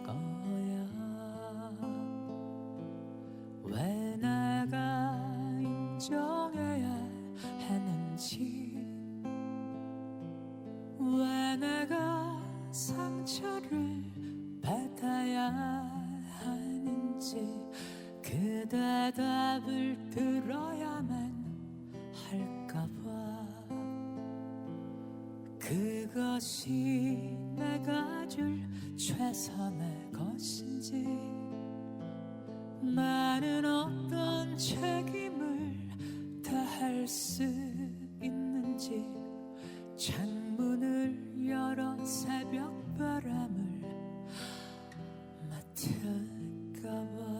거야. 왜 내가 인정해야 하는지, 왜 내가 상처를 받아야 하는지, 그 대답을 들어야만 할까봐. 그것이 내가 줄 최선의 것인지, 나는 어떤 책임을 다할 수 있는지, 창문을 열어 새벽 바람을 맡을까 봐.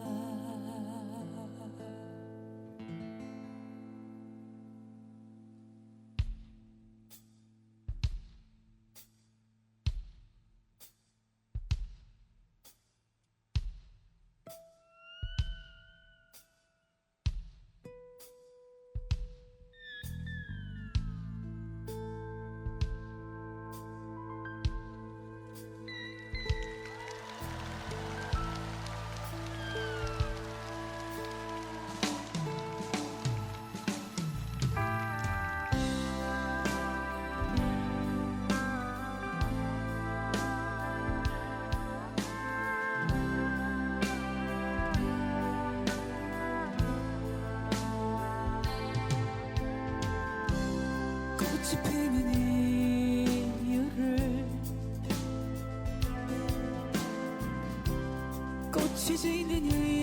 쉬지 있는 여인